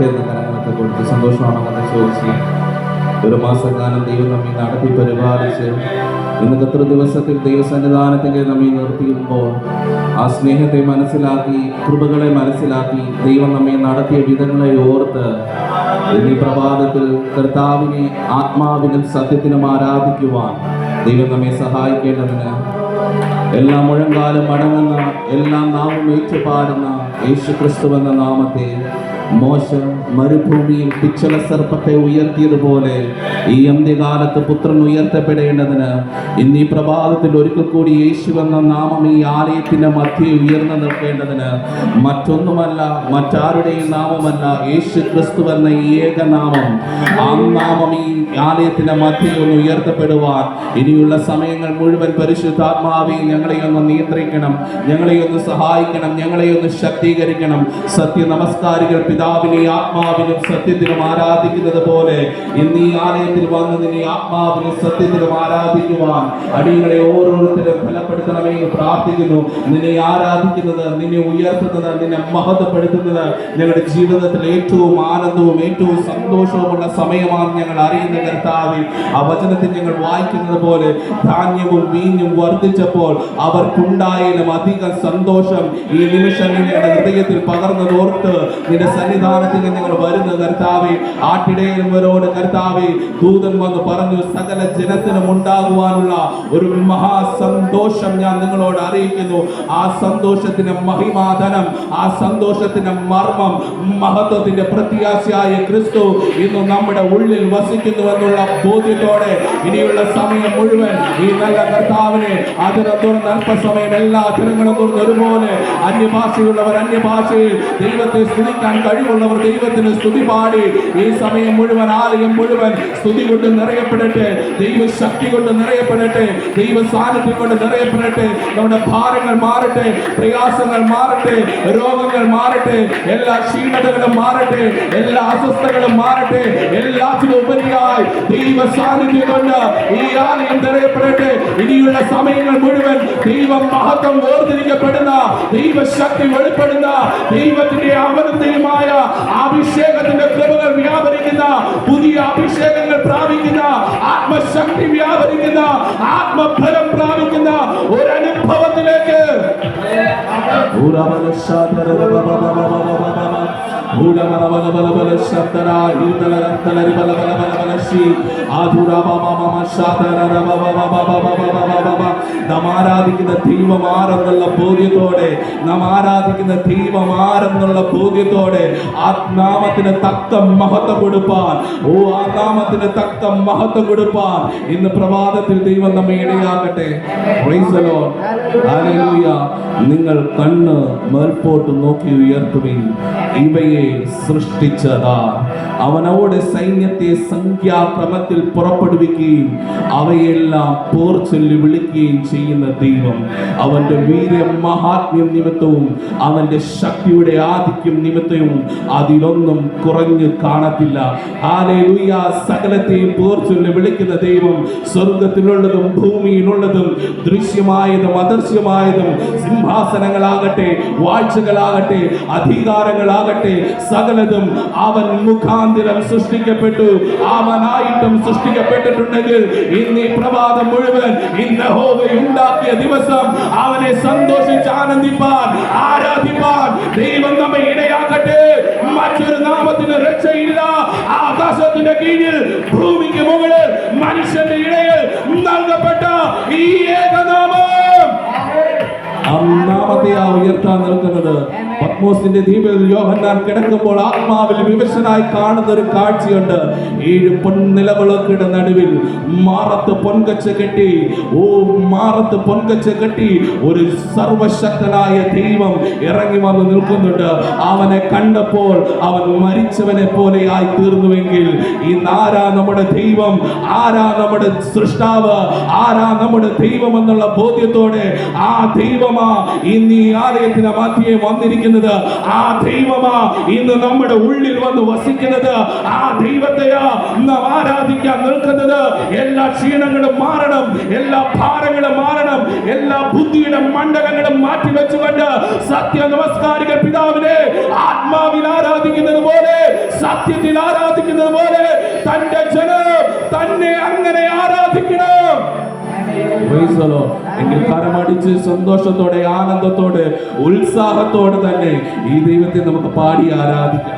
എന്ന് കരങ്ങളൊക്കെ കൊടുത്ത് സന്തോഷമാണെന്ന് ചോദിച്ച് ഒരു മാസക്കാലം ദൈവം നമ്മെ നടത്തി പരിപാലിച്ച് ഇന്ന് കത്ര ദിവസത്തിൽ ദൈവസന്നിധാനത്തിൽ നമ്മെ നിർത്തിയുമ്പോൾ ആ സ്നേഹത്തെ മനസ്സിലാക്കി, കൃപകളെ മനസ്സിലാക്കി, ദൈവം നമ്മെ നടത്തിയ വിധങ്ങളെ ഓർത്ത് ഈ പ്രഭാതത്തിൽ കർത്താവിനെ ആത്മാവിനും സത്യത്തിനും ആരാധിക്കുവാൻ ദൈവം നമ്മെ സഹായിക്കേണ്ടതിന് എല്ലാ മുഴങ്കാലും അടങ്ങുന്ന, എല്ലാ നാവും ഏറ്റുപാടുന്ന യേശു ക്രിസ്തു എന്ന നാമത്തെ മോശ മരുഭൂമിയിൽ പിച്ചള സർപ്പത്തെ ഉയർത്തിയതുപോലെ ഈ അന്ത്യകാലത്ത് പുത്രൻ ഉയർത്തപ്പെടേണ്ടതിന് ഇന്നീ പ്രഭാതത്തിൽ ഒരിക്കൽ കൂടി യേശു എന്ന നാമം ഈ ആലയത്തിന്റെ മധ്യേ ഉയർന്നു നിൽക്കേണ്ടതിന് മറ്റൊന്നുമല്ല, മറ്റാരുടെയും നാമമല്ല, യേശു ക്രിസ്തു എന്ന ഏകനാമം, ആ നാമം ഈ ആലയത്തിന്റെ മധ്യേ ഒന്ന് ഉയർത്തപ്പെടുവാൻ ഇനിയുള്ള സമയങ്ങൾ മുഴുവൻ പരിശുദ്ധാത്മാവെ ഞങ്ങളെ ഒന്ന് നിയന്ത്രിക്കണം, ഞങ്ങളെ ഒന്ന് സഹായിക്കണം, ഞങ്ങളെ ഒന്ന് ശക്തീകരിക്കണം. സത്യ നമസ്കാരികൾ പിതാവിനെ ആത്മാവിനും സത്യത്തിനും ആരാധിക്കുന്നത് പോലെ ഇന്ന് ഈ ആലയത്തിൽ വന്ന് നിന്നെ ആത്മാവിനും സത്യത്തിനും ആരാധിക്കുവാൻ അടിയങ്ങളെ ഓരോരുത്തരും ഫലപ്പെടുത്തണമേ എന്ന് പ്രാർത്ഥിക്കുന്നു. നിന്നെ ആരാധിക്കുന്നത്, നിന്നെ ഉയർത്തുന്നത്, നിന്നെ മഹത്വപ്പെടുത്തുന്നത് ഞങ്ങളുടെ ജീവിതത്തിൽ ഏറ്റവും ആനന്ദവും ഏറ്റവും സന്തോഷവുമുള്ള സമയമാണ് ഞങ്ങൾ അറിയുന്ന കർത്താവേ. ആ വചനത്തിൽ ഞങ്ങൾ വായിക്കുന്നത് പോലെ ധാന്യവും വീഞ്ഞും വർദ്ധിച്ചപ്പോൾ അവർക്കുണ്ടായാലും അധികം സന്തോഷം ഈ നിമിഷം ഞങ്ങളുടെ ഹൃദയത്തിൽ പകർന്നതോർത്ത് നിന്റെ സന്നിധാനത്തിൽ ഞങ്ങൾ വരുന്ന കർത്താവേ, ആട്ടിടയന്മാരോട് കർത്താവേ ദൂതൻ വന്ന് പറഞ്ഞു, സകല ജനത്തിനും ഉണ്ടാകുവാനുള്ള ഒരു മഹാസന്തോഷം ഞാൻ നിങ്ങളോട് അറിയിക്കുന്നു. ആ സന്തോഷത്തിന്റെ മഹിമാധനം, ആ സന്തോഷത്തിന്റെ മർമ്മം, മഹത്വത്തിന്റെ പ്രത്യാശയായ ക്രിസ്തു ഇന്ന് നമ്മുടെ ഉള്ളിൽ വസിക്കുന്നു എന്നുള്ള ബോധ്യത്തോടെ ഇനിയുള്ള സമയം മുഴുവൻ ഈ നല്ല കർത്താവിനെ അതിനെ തുറന്ന് അല്പസമയം എല്ലാ അധരങ്ങളും തുറന്ന് ഒരുപോലെ അന്യഭാഷയുള്ളവർ അന്യഭാഷയിൽ ദൈവത്തെ സ്തുതിക്കാൻ കഴിവുള്ളവർ ദൈവത്തിന് സ്തുതി പാടി ഈ സമയം മുഴുവൻ ആലയം മുഴുവൻ സ്തുതി കൊണ്ട് നിറയപ്പെടട്ടെ, ദൈവശക്തി കൊണ്ട് നിറയപ്പെടട്ടെ, ദൈവ സാന്നിധ്യം കൊണ്ട് നിറയപ്പെടട്ടെ. നമ്മുടെ ഭാരങ്ങൾ മാറട്ടെ, പ്രയാസങ്ങൾ മാറട്ടെ, രോഗങ്ങൾ മാറട്ടെ, എല്ലാ ക്ഷീണതകളും മാറട്ടെ, എല്ലാ അസ്വസ്ഥകളും മാറട്ടെ. എല്ലാത്തിനും ഉപരിയായി ദൈവ സാന്നിധ്യം കൊണ്ട് ഈ ആലയം നിറയപ്പെടട്ടെ. ഇനിയുള്ള സമയങ്ങൾ മുഴുവൻ ദൈവം മഹത്വം വേർതിരിക്കപ്പെടുന്ന, ദൈവശക്തി വെളിപ്പെടുന്ന, ദൈവത്തിന്റെ അമരതയുമായ അഭിഷേകത്തിന്റെ കൃപകൾ വ്യാപരിക്കുന്ന, പുതിയ അഭിഷേകങ്ങൾ പ്രാപിക്കുന്ന, ആത്മശക്തി വ്യാപരിക്കുന്ന, ആത്മഫലം പ്രാപിക്കുന്ന ഒരു അനുഭവത്തിലേക്ക് നാം ആരാധിക്കുന്ന ദൈവമാരെന്നുള്ള ബോധ്യത്തോടെ, നാം ആരാധിക്കുന്ന ദൈവമാരെന്നുള്ള ബോധ്യത്തോടെ ആ നാമത്തിന് തക്ക മഹത്വം കൊടുപ്പാൻ, ആ നാമത്തിന് തക്ക മഹത്വം കൊടുപ്പാൻ ഇന്ന് പ്രഭാതത്തിൽ ദൈവം നമ്മെ ഇടയാകട്ടെ. Praise the lord. ഹല്ലേലൂയ. നിങ്ങൾ കണ്ണ് മേൽപോട്ട് നോക്കി ഉയർത്തുവിൻ, ഇവയെ സൃഷ്ടിച്ചതാ. അവനോട് സൈന്യത്തെ സംഖ്യാക്രമത്തിൽ പുറപ്പെടുവിക്കുകയും അവയെല്ലാം പോർ ചൊല്ലി വിളിക്കുകയും ചെയ്യുന്ന ദൈവം, അവന്റെ വീര്യം മഹാത്മ്യം നിമിത്തവും അവന്റെ ശക്തിയുടെ ആധിക്യം നിമിത്തവും അതിലൊന്നും കുറഞ്ഞു കാണത്തില്ല. ഹല്ലേലൂയ. സകലത്തെയും പോർ ചൊല്ലി വിളിക്കുന്ന ദൈവം, സ്വർഗത്തിലുള്ളതും ഭൂമിയിലുള്ളതും ദൃശ്യമായതും അദൃശ്യമായതും സിംഹാസനങ്ങളാകട്ടെ, വാഴ്ചകളാകട്ടെ, അധികാരങ്ങളാകട്ടെ, സകലതും അവൻ മുഖാന്തരം സൃഷ്ടിക്കപ്പെട്ടു. അവനായിട്ടും സൃഷ്ടിക്കപ്പെട്ടിട്ടുണ്ടെങ്കിൽ ഇന്ന് ഈ പ്രഭാതം മുഴുവൻ ഇന്ന് യഹോവ ഉണ്ടാക്കിയ ദിവസം അവനെ സന്തോഷിച്ച് ആനന്ദിപ്പാൻ, ആരാധിപ്പാൻ ദൈവം നമ്മെ ഇടയാക്കട്ടെ. മറ്റൊരു നാമത്തിന് രക്ഷയില്ല. ആകാശത്തിന്റെ കീഴിൽ ഭൂമിക്ക് മുകളിൽ മനുഷ്യന്റെ ഇടയിൽ നൽകപ്പെട്ട ഈ ഏകനാമം നാമത്തെയാ ഉയർത്താൻ നിൽക്കുന്നത്. പത്മോസിന്റെ ദ്വീപിൽ യോഹന്നാൻ കിടക്കുമ്പോൾ ആത്മാവിൽ വിവശനായി കാണുന്ന ഒരു കാഴ്ചയുണ്ട്. 7 പൊൻനിലവിളക്കുകളുടെ നടുവിൽ മാറത്ത് പൊൻകച്ച കെട്ടി, മാറത്ത് പൊൻകച്ച കെട്ടി ഒരു സർവശക്തനായ ദൈവം ഇറങ്ങി വന്ന് നിൽക്കുന്നുണ്ട്. അവനെ കണ്ടപ്പോൾ അവൻ മരിച്ചവനെ പോലെയായി തീർന്നുവെങ്കിൽ ഇന്ന് ആരാ നമ്മുടെ ദൈവം, ആരാ നമ്മുടെ സൃഷ്ടാവ്, ആരാ നമ്മുടെ ദൈവം എന്നുള്ള ബോധ്യത്തോടെ ആ ദൈവമാ ഇന്ന് ഈ ആലയത്തിന് മധ്യേ വന്നിരിക്കുന്നത്. ആ ദൈവമാ ഇന്ന് നമ്മുടെ ഉള്ളിൽ വന്ന് വസിക്കുന്നത്. ആ ദൈവത്തെയാ നാം ആരാധിക്കാൻ നിൽക്കുന്നത്. എല്ലാ ക്ഷീണങ്ങളും മാറണം, എല്ലാ ഭാരങ്ങളും മാറണം, എല്ലാ ബുദ്ധിയുടെ മണ്ഡലങ്ങളും മാറ്റിവെച്ചുകൊണ്ട് സത്യ നമസ്കാരികൾ പിതാവിനെ ആത്മാവിൽ ആരാധിക്കുന്നത് പോലെ സത്യത്തിൽ ആരാധിക്കുന്നത് പോലെ തന്റെ ജനം തന്നെ അങ്ങനെ ആരാധിക്കണം. എങ്കിൽ കരമടിച്ച് സന്തോഷത്തോടെ, ആനന്ദത്തോടെ, ഉത്സാഹത്തോടെ തന്നെ ഈ ദൈവത്തെ നമുക്ക് പാടി ആരാധിക്കാം.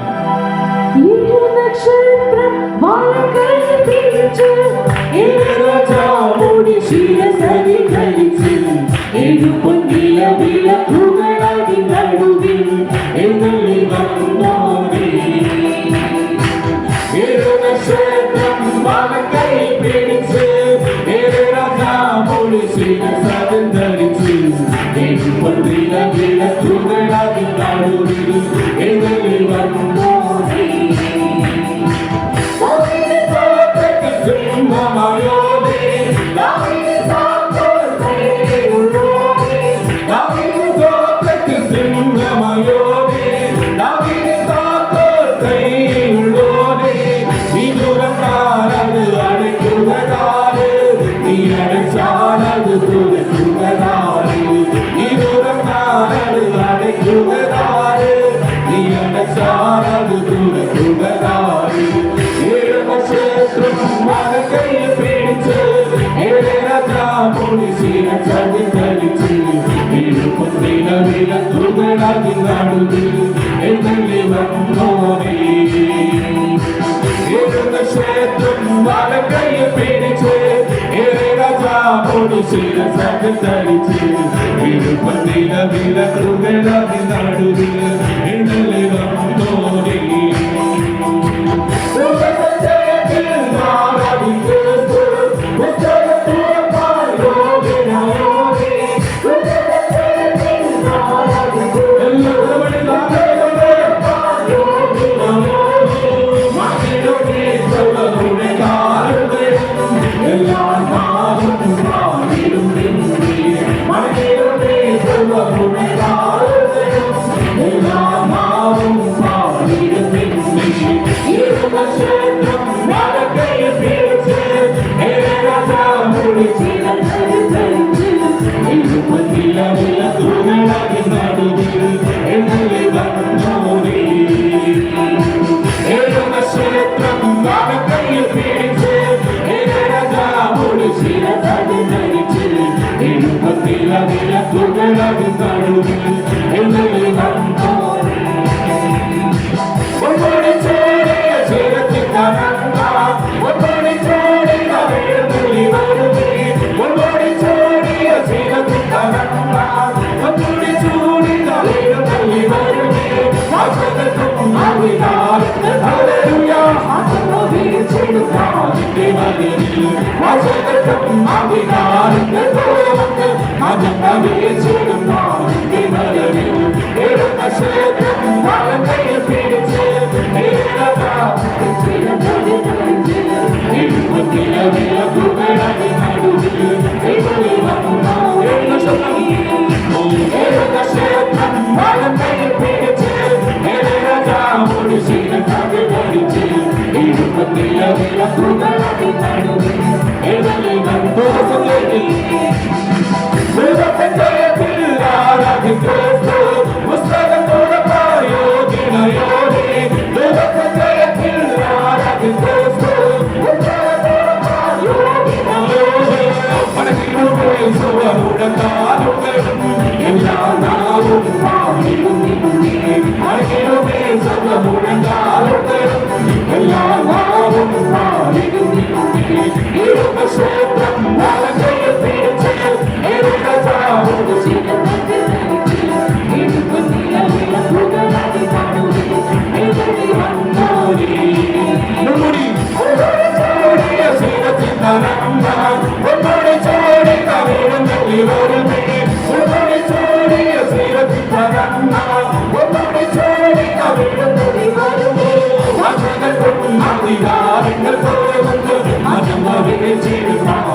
I'm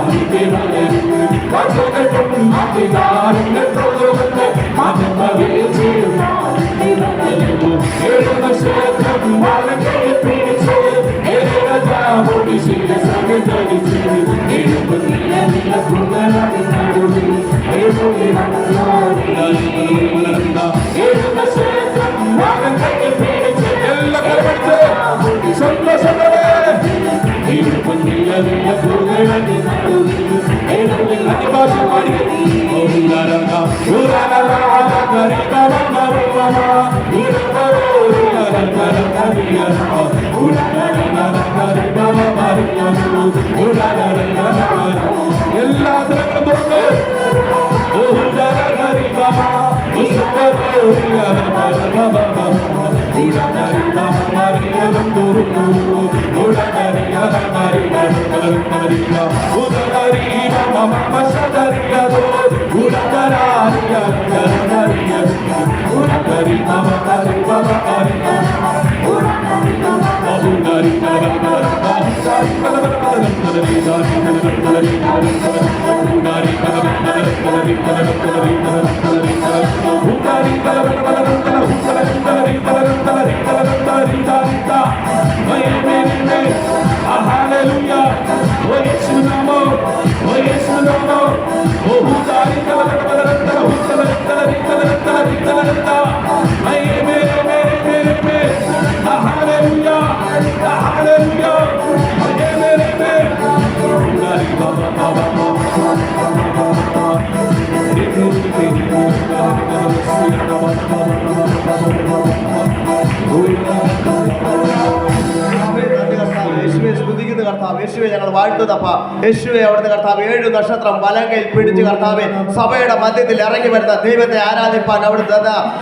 യേശുവെ ഞങ്ങൾ വാഴ്ത്തുന്നപ്പ. യേശുവെ അവിടുത്തെ കർത്താവ് 7 നക്ഷത്രം വലങ്കയിൽ പിടിച്ച് കർത്താവെ സഭയുടെ മധ്യത്തിൽ ഇറങ്ങി വരുന്ന ദൈവത്തെ ആരാധിപ്പാൻ അവിടുത്തെ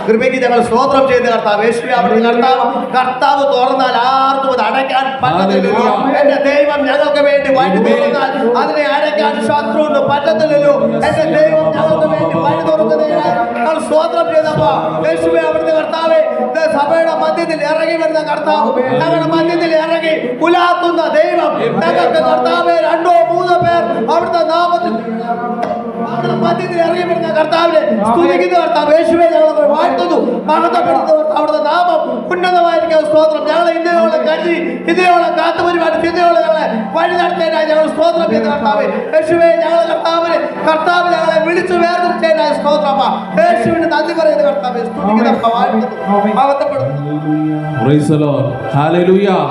കൃപയ്ക്ക് ഞങ്ങൾ സ്തോത്രം ചെയ്ത് കർത്താവ്. യേശുവെ അവിടുത്തെ കർത്താവ് തുറന്നാൽ ആർക്കും അത് അടയ്ക്കാൻ പറ്റത്തില്ലല്ലോ. എന്റെ ദൈവം ഞങ്ങൾക്ക് വേണ്ടി വഴി തുറന്നാൽ അതിനെ അടയ്ക്കാൻ ശത്രുവിന് പറ്റത്തില്ലല്ലോ. എന്റെ ദൈവം ഞങ്ങൾക്ക് വേണ്ടി വഴി തുറക്കുന്നതിനാൽ ഞങ്ങൾ സ്തോത്രം ചെയ്തപ്പോ. യേശുവെ അവിടുത്തെ കർത്താവെ സഭയുടെ മധ്യത്തിൽ ഇറങ്ങി വരുന്ന കർത്താവ്, ഞങ്ങളുടെ മധ്യത്തിൽ ഇറങ്ങി ഉലാത്തുന്ന ദൈവം, ഞങ്ങൾക്ക് കർത്താവെ 2-3 പേർ അവിടുത്തെ നാമത്തിൽ മധ്യത്തിൽ ഇറങ്ങി വരുന്ന കർത്താവിനെ സ്തുതിക്കുന്ന കർത്താവ്. യേശുവെ ഞങ്ങളെ വാഴ്ത്തുന്നു, മഹത്വപ്പെടുത്തുന്നു. അവിടുത്തെ നാമം ഉന്നതമായിരിക്കും. സ്തോത്രം. ഞങ്ങളെ ഇന്നയോളം കരുതി, ഇന്നയോളം കാത്തുപരിപാടി, ഇന്നയോളം ഞങ്ങളെ വഴി നടത്തിയതിനായി ഞങ്ങൾ സ്തോത്രം ചെയ്ത കർത്താവ്. യേശുവെ ഞങ്ങളെ കർത്താവ് ഞങ്ങളെ വിളിച്ചു വേർതിരിച്ചതിനായി സ്തോത്രം. യേശുവിന് നന്ദി പറയുന്ന കർത്താവെ സ്തുതിക്കുന്ന വാഴ്ത്തുന്നു, മഹത്വപ്പെടുത്തുന്നു. Praise the Lord. Hallelujah.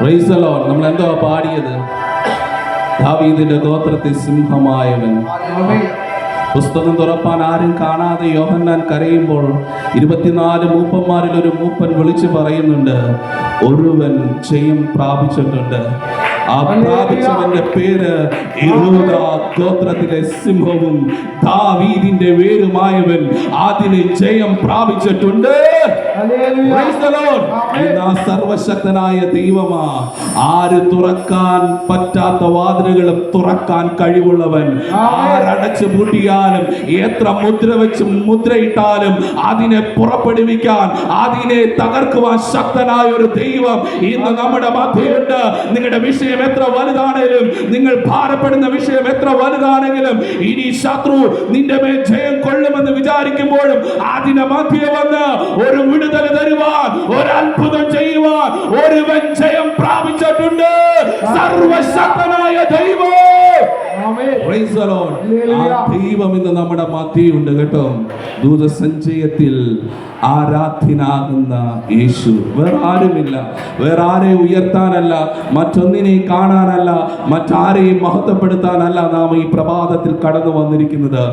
Praise the Lord. നമ്മൾ എന്തോ പാടിയത്? ദാവീദിന്റെ ഗോത്രത്തിൽ സിംഹമായവൻ. പുസ്തകം തുറപ്പാൻ ആരും കാണാതെ യോഹന്നാൻ കരയുമ്പോൾ 24 മൂപ്പന്മാരിൽ ഒരു മൂപ്പൻ വിളിച്ചു പറയുന്നുണ്ട്, ഒരുവൻ ജയം പ്രാപിച്ചിട്ടുണ്ട്. ആ പ്രാപിച്ചവന്റെ പേര് യഹൂദാ ഗോത്രത്തിലെ സിംഹവും ദാവീദിന്റെ വേരുമായവൻ അതിന് ജയം പ്രാപിച്ചിട്ടുണ്ട്. സർവശക്തനായ ദൈവമാ, ആര് തുറക്കാൻ പറ്റാത്ത വാതിലുകളും തുറക്കാൻ കഴിവുള്ളവൻ. ആരടച്ചു പൂട്ടിയാലും എത്ര മുദ്ര വെച്ച് മുദ്രയിട്ടാലും അതിനെ പുറപ്പെടുവിക്കാൻ, അതിനെ തകർക്കുവാൻ ശക്തനായ ഒരു ദൈവം ഇന്ന് നമ്മുടെ മധ്യയുണ്ട്. നിങ്ങളുടെ വിഷയം എത്ര വലുതാണെങ്കിലും, നിങ്ങൾ ഭാരപ്പെടുന്ന വിഷയം എത്ര വലുതാണെങ്കിലും, ഇനി ശത്രു നിന്റെ മേൽ ജയം കൊള്ളുമെന്ന് വിചാരിക്കുമ്പോഴും അതിനെ മധ്യേ വന്ന് ഒരു വിടുതൽ തരുവാൻ, ഒരു അത്ഭുതം ചെയ്യുവാൻ ഒരുവൻ ജയം പ്രാപിച്ചിട്ടുണ്ട്. സർവശക്തനായ ദൈവം. Praise the Lord. ആ ദൈവം ഇന്ന് നമ്മുടെ മധ്യയുണ്ട് കേട്ടോ. ദൂതസഞ്ചയത്തിൽ ആരാധ്യനാകുന്ന യേശു. വേറെ ആരുമില്ല. വേറെ ആരെയും ഉയർത്താനല്ല, മറ്റൊന്നിനെ കാണാനല്ല, മറ്റാരെയും മഹത്വപ്പെടുത്താനല്ല നാം ഈ പ്രഭാതത്തിൽ കടന്നു വന്നിരിക്കുന്നത്.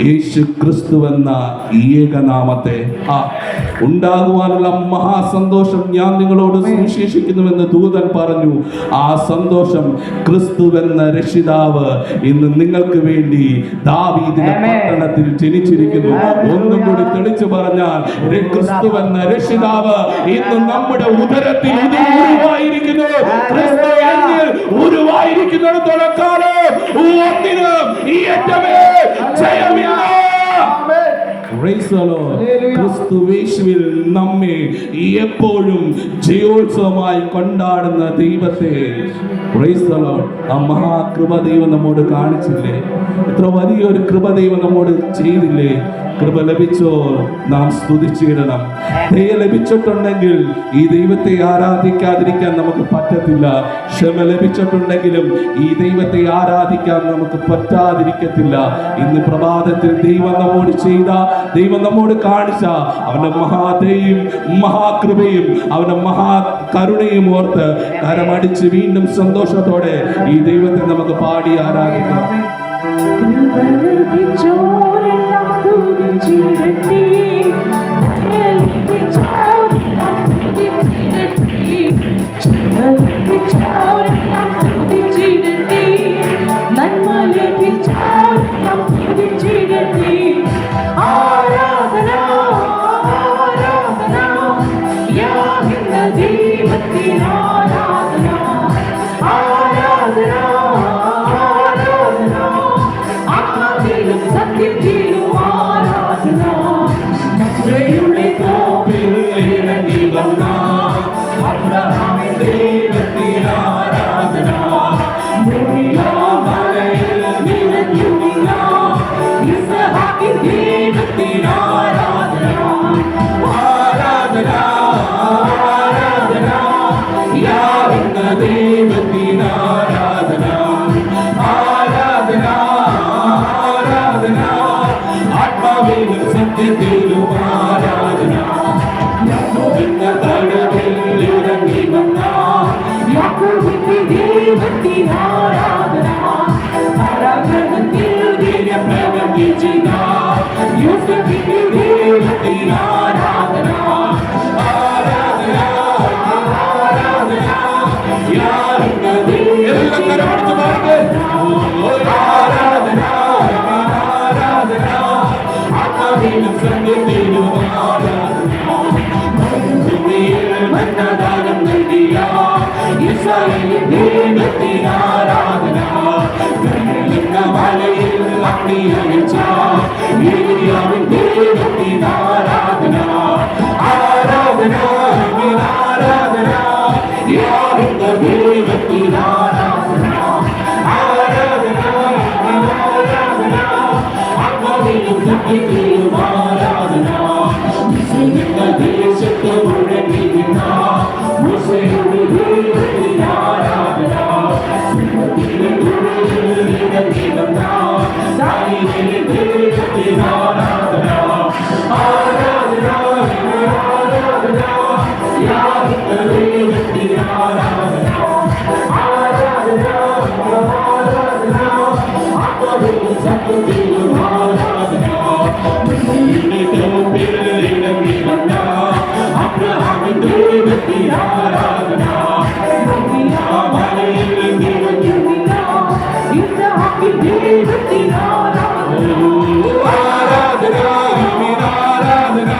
യേശു ക്രിസ്തു എന്ന ഏകനാമത്തെ ഉണ്ടാകുവാനുള്ള മഹാസന്തോഷം ഞാൻ നിങ്ങളോട് സുവിശേഷിക്കുന്നുവെന്ന് ദൂതൻ പറഞ്ഞു. ആ സന്തോഷം ക്രിസ്തുവെന്ന രക്ഷിതാവ് ഇന്ന് നിങ്ങൾക്ക് വേണ്ടി ദാവീദിന്റെ പട്ടണത്തിൽ ജനിച്ചിരിക്കുന്നു. ഒന്നും കൂടി തെളിച്ചു പറഞ്ഞാൽ, ക്രിസ്തുവെന്ന രക്ഷിതാവ് ഇന്ന് നമ്മുടെ ഉദരത്തിൽ ഉരുവായിരിക്കുന്നു. ക്രിസ്തു എന്നിൽ ഉരുവായിരിക്കുന്നിടത്തോളം കാലം ഒന്നിനും ഈ ഏറ്റമേ ജയമില്ല. ക്രിസ്തുവേശുവിൽ നമ്മെ എപ്പോഴും ജയോത്സവമായി കൊണ്ടാടുന്ന ദൈവത്തെ ആ മഹാകൃപ ദൈവം നമ്മോട് കാണിച്ചില്ലേ? എത്ര വലിയൊരു കൃപ ദൈവം നമ്മോട് ചെയ്തില്ലേ? കൃപ ലഭിച്ചോ നാം സ്തുതിച്ചിടണം. ദയ ലഭിച്ചിട്ടുണ്ടെങ്കിൽ ഈ ദൈവത്തെ ആരാധിക്കാതിരിക്കാൻ നമുക്ക് പറ്റത്തില്ല. ക്ഷമ ലഭിച്ചിട്ടുണ്ടെങ്കിലും ഈ ദൈവത്തെ ആരാധിക്കാൻ നമുക്ക് പറ്റാതിരിക്കത്തില്ല. ഇന്ന് പ്രഭാതത്തിൽ ദൈവം നമ്മോട് ചെയ്ത, ദൈവം നമ്മോട് കാണിച്ച അവന്റെ മഹാദയും മഹാകൃപയും അവന്റെ മഹാകരുണയും ഓർത്ത് കരമടിച്ച് വീണ്ടും സന്തോഷത്തോടെ ഈ ദൈവത്തെ നമുക്ക് പാടി ആരാധിക്കാം. Children, ഇസ്രായേലിൻ ദൈവത്തിന് ആരാധന. എന്ന മലയിൽ അഗ്നി അയച്ച ഏലിയാവിൻ ദൈവത്തിന് ആരാധന. ആരാധന ആരാധന യാതൊന്ന ദൈവത്തിന് ആരാധന. ആരാധന ആരാധന അഗ്നിയിലും സത്യത്തിലും ആരാധന. ദേശത്ത് മുഴങ്ങിയിരുന്ന മോശയുടെ ദൈവത്തിന് ആരാധന. ദൈവത്തിന് ആരാധന. ആരാധന ആരാധന യാതൊന്ന ദൈവത്തിന് ആരാധന. ആരാധന ആരാധന അഗ്നിയിലും സത്യത്തിലും ആരാധന. അബ്രഹാമിൻ ദൈവത്തിന് ആരാധന. ആരാധന ആരാധന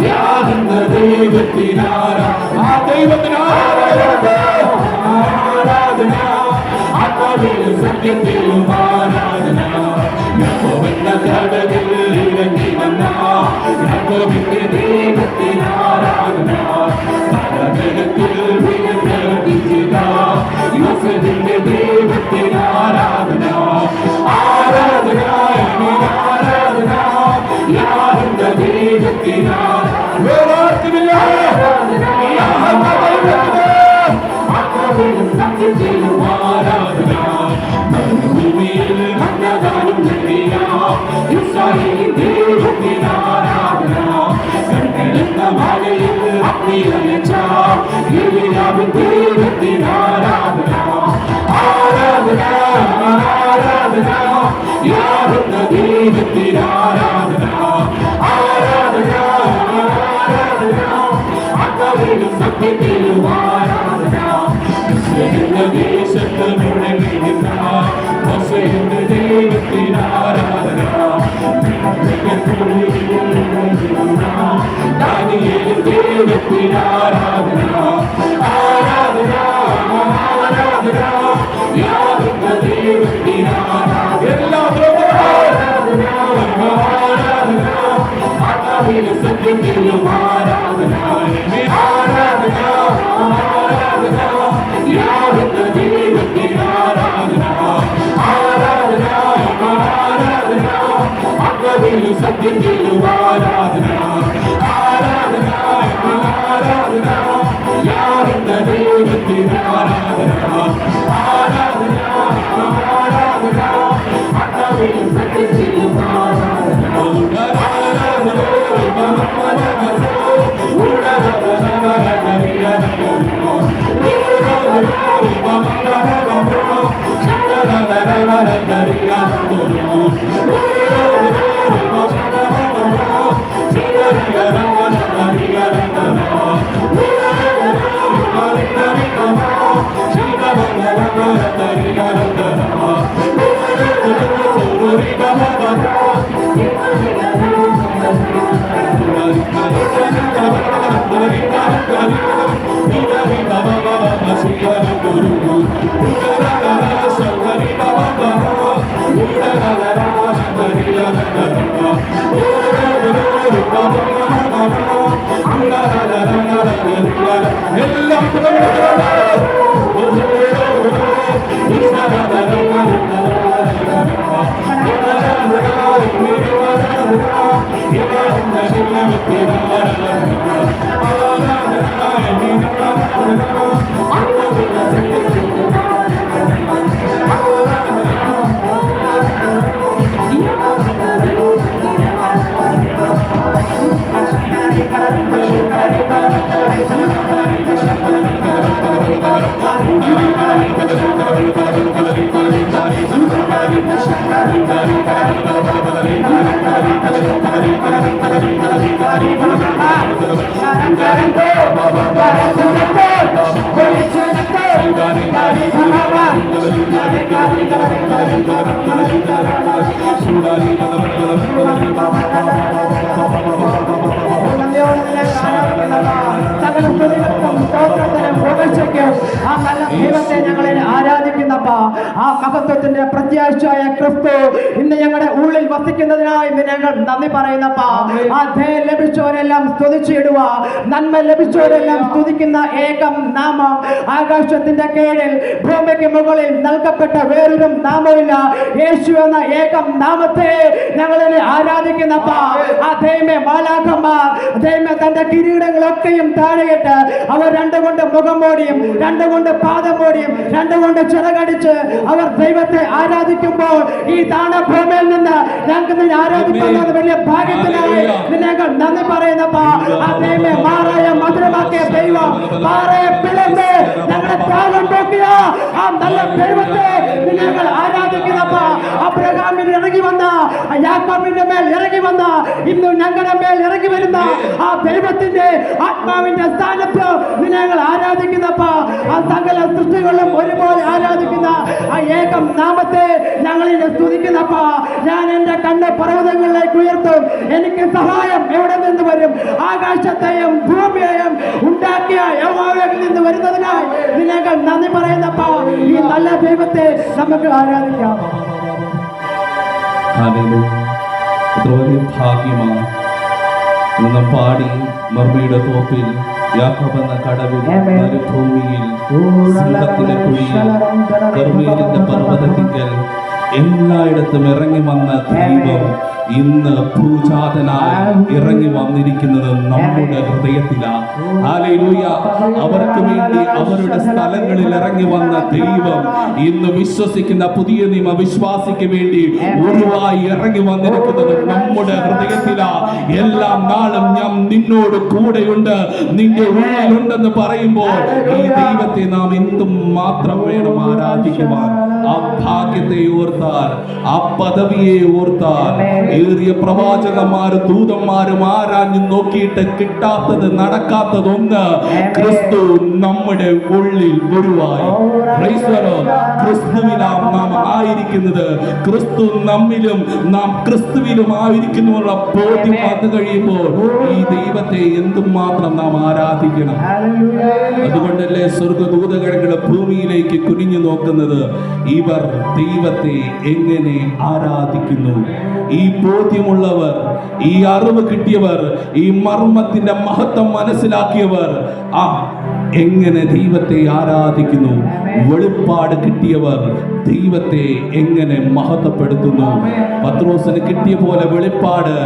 യാതൊന്ന ദൈവത്തിന് ആരാധന. ആ ദൈവത്തിന് ആരാധന. ആരാധന ആത്മാവിലും സത്യത്തിലും ആരാധന. യാക്കോബെന്ന കടലിൽ ഇറങ്ങി വന്ന യാക്കോബിന്റെ ദൈവത്തിന് ആരാധന. കടലത്തിൽ വീഴ്ച യോസേഫിന്റെ ദൈവത്തിന് ആരാധന. ആരാധന ആരാധന യാതൊന്ന ദൈവത്തിന് ആരാധന. ആത്മാവിലും സത്യത്തിലും ആരാധന. ഭൂമിയിൽ മന്നദാനം നൽകിയ ഇസ്രായേലിൻ ദൈവത്തിന് ആരാധന. കടലെന്ന മലയിൽ അഗ്നി അയച്ച ഏലിയാവിൻ ദൈവത്തിന് ആരാധന. ആരാധന ആരാധന യാതൊന്ന ദൈവത്തിന് ആരാധന. ആരാധന ആരാധന അഗ്നിയിലും സത്യത്തിലും ആരാധന. ദേശത്ത് മുഴങ്ങിയിരുന്ന മോശയുടെ ദൈവത്തിന് ആരാധന. ദാനിയേലിൻ ദൈവത്തിന് ആരാധന. ആരാധന ആരാധന യാതൊന്ന ദൈവത്തിന് ആരാധന. ആരാധന ആരാധന ആത്മാവിലും സത്യത്തിലും ആരാധന. ആരാധന ആരാധന യാതൊന്ന ദൈവത്തിന് ആരാധന. ആരാധന ആരാധന അഗ്നിയിലും സത്യത്തിലും ആരാധന. ആരാധന ആരാധന യാതൊന്ന ദൈവത്തിന് ആരാധന. ആരാധന ആരാധന അഗ്നിയിലും സത്യത്തിലും ആരാധന. സകല ആ നല്ല ദൈവത്തെ ഞങ്ങളെ ആരാധിക്കുന്നപ്പ ആ മഹത്വത്തിന്റെ പ്രത്യാശയായ ക്രിസ്തു ഇന്ന് ഞങ്ങളുടെ ഉള്ളിൽ വസിക്കുന്നതിനായി ഞങ്ങൾ നന്ദി പറയുന്നപ്പ ആ ദയ ലഭിച്ചവരെല്ലാം സ്തുതിച്ചിടുക, നന്മ ലഭിച്ചവരെല്ലാം സ്തുതിക്കുന്ന ഏകം നാമം ആകാശത്തിന്റെ കീഴിൽ ഭൂമിക്ക് മുകളിൽ നൽകപ്പെട്ട വേറൊരു നാമമില്ല. യേശു എന്ന ഏകം നാമത്തെ ഞങ്ങളെ ആരാധിക്കുന്നപ്പ ആ ദൈവമേ മാലാഖമാർ ദൈവമേ തന്റെ കിരീടങ്ങളൊക്കെയും താഴെയിട്ട് അവർ രണ്ടുകൊണ്ട് മുഖം മൂടിയും രണ്ടുകൊണ്ട് പാദം മൂടിയും രണ്ടുകൊണ്ട് ചിറകടിച്ച് അവർ ദൈവത്തെ ആരാധിക്കുമ്പോൾ ഈ താണഭൂമിയിൽ നിന്ന് ഞങ്ങൾക്ക് നിന്നെ ആരാധിക്കുന്നത് വലിയ ഭാഗ്യത്തിനായി നിങ്ങൾ നന്ദി പറയുന്നപ്പ ആ ദൈവമേ മാറായ മധുരമാക്കിയ ദൈവം മാറയെ പിളർന്ന് ഞങ്ങളുടെ ത്യാഗം പോക്കിയ ആ നല്ല ദൈവത്തെ ഞങ്ങൾ ആരാധിക്കുന്നപ്പ അബ്രഹാമിന് ഇറങ്ങി വന്ന യാക്കോബിന്റെ മേൽ ഇറങ്ങി വന്ന ഇന്ന് ഞങ്ങളുടെ മേൽ ഇറങ്ങി വരുന്ന ആ ദൈവത്തിന്റെ ആത്മാവിന്റെ സ്ഥാനത്ത് ഞങ്ങൾ ആരാധിക്കുന്നപ്പ ആ സകല സൃഷ്ടികളും ഒരുപോലെ ആരാധിക്കുന്ന ആ ഏകം നാമത്തെ ഞങ്ങളിനെ സ്തുതിക്കുന്നപ്പ ഞാൻ എന്റെ കണ്ണ് പർവ്വതങ്ങളിലേക്ക് ഉയർത്തും. എനിക്ക് സഹായം എവിടെ നിന്ന് വരും? ആകാശത്തെയും ഭൂമിയെയും ഉണ്ടാക്കിയ യഹോവയിൽ നിന്ന് വരുന്നതിനായി നിങ്ങൾ നന്ദി പറയുന്നപ്പ ഈ നല്ല ദൈവത്തെ നമുക്ക് ആരാധിക്കാം. എത്ര വലിയ ഭാഗ്യമാണ് ഇന്ന് പാടി മർമിയുടെ തോപ്പിൽ യാക്കോബ് എന്ന കടവിൽ മരുഭൂമിയിൽ സിംഹത്തിന്റെ കുഴിയിൽ കർമ്മേലിന്റെ പർവ്വതത്തിങ്കൽ എല്ലായിടത്തും ഇറങ്ങി വന്ന ദൈവം ഇന്ന് ഭൂജാതനായി ഇറങ്ങി വന്നിരിക്കുന്നത് നമ്മുടെ ഹൃദയത്തിലാണ്. ഹല്ലേലൂയ. അവർക്ക് വേണ്ടി അവരുടെ സ്ഥലങ്ങളിൽ ഇറങ്ങി വന്ന ദൈവം ഇന്ന് വിശ്വസിക്കുന്ന പുതിയ നിയമ വിശ്വാസിക്ക് വേണ്ടി ഉരുവായി ഇറങ്ങി വന്നിരിക്കുന്നത് നമ്മുടെ ഹൃദയത്തിലാണ്. എല്ലാ നാളും ഞാൻ നിന്നോട് കൂടെയുണ്ട്, നിന്റെ ഉള്ളിലുണ്ടെന്ന് പറയുമ്പോൾ ഈ ദൈവത്തെ നാം എന്തും മാത്രം വേണം ആരാധിക്കുവാൻ. ആ ഭാഗ്യത്തെ ഓർത്താൽ, ആ പദവിയെ ഓർത്താൽ ഏറിയ പ്രവാചകന്മാരും ദൂതന്മാരും ആരാഞ്ഞു നോക്കിയിട്ട് കിട്ടാത്തത് നടക്കാത്തതൊന്ന് ക്രിസ്തു നമ്മുടെ ഉള്ളിൽ ഗുരുവായി. ക്രിസ്തുവിലാണ് നാം ആയിരിക്കുന്നത്. ക്രിസ്തു നമ്മിലും നാം ക്രിസ്തുവിലും ആയിരിക്കുന്നുള്ള ബോധ്യം വന്നു കഴിയുമ്പോൾ ഈ ദൈവത്തെ എന്തും മാത്രം നാം ആരാധിക്കണം. അതുകൊണ്ടല്ലേ സ്വർഗദൂതഗണങ്ങൾ ഭൂമിയിലേക്ക് കുനിഞ്ഞു നോക്കുന്നത്. ഇവർ ദൈവത്തെ എങ്ങനെ ആരാധിക്കുന്നു? ഈ ബോധ്യമുള്ളവർ, ഈ അറിവ് കിട്ടിയവർ, ഈ മർമ്മത്തിന്റെ മഹത്വം മനസ്സിലാക്കിയവർ എങ്ങനെ ദൈവത്തെ ആരാധിക്കുന്നു? വെളിപ്പാട് കിട്ടിയവർ ദൈവത്തെ എങ്ങനെ മഹത്വപ്പെടുത്തുന്നു? പത്രോസിന് കിട്ടിയ പോലെ വെളിപ്പാട്,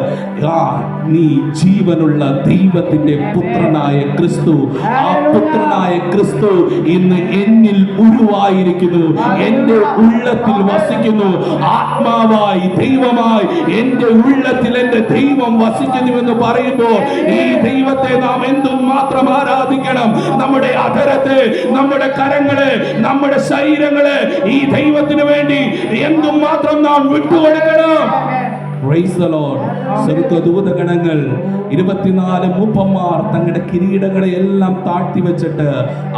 നീ ജീവനുള്ള ദൈവത്തിന്റെ പുത്രനായ ക്രിസ്തു, ആ പുത്രനായ ക്രിസ്തു ഇന്ന് എന്നിൽ ഉരുവായിരിക്കുന്നു, എന്റെ ഉള്ളത്തിൽ വസിക്കുന്നു. ആത്മാവായി ദൈവമായി എന്റെ ഉള്ളത്തിൽ എന്റെ ദൈവം വസിക്കുന്നുവെന്ന് പറയുമ്പോൾ ഈ ദൈവത്തെ നാം എന്തും മാത്രം ആരാധിക്കണം. നമ്മുടെ അധരത്തെ, നമ്മുടെ കരങ്ങളെ, നമ്മുടെ ശരീരങ്ങളെ ഈ ദൈവത്തിന് വേണ്ടി എന്തും മാത്രം നാം വിട്ടുകൊടുക്കണം. സ്വർഗ്ഗദൂതഗണങ്ങൾ 24 മൂപ്പന്മാർ തങ്ങളുടെ കിരീടങ്ങളെ എല്ലാം താഴ്ത്തി വെച്ചിട്ട്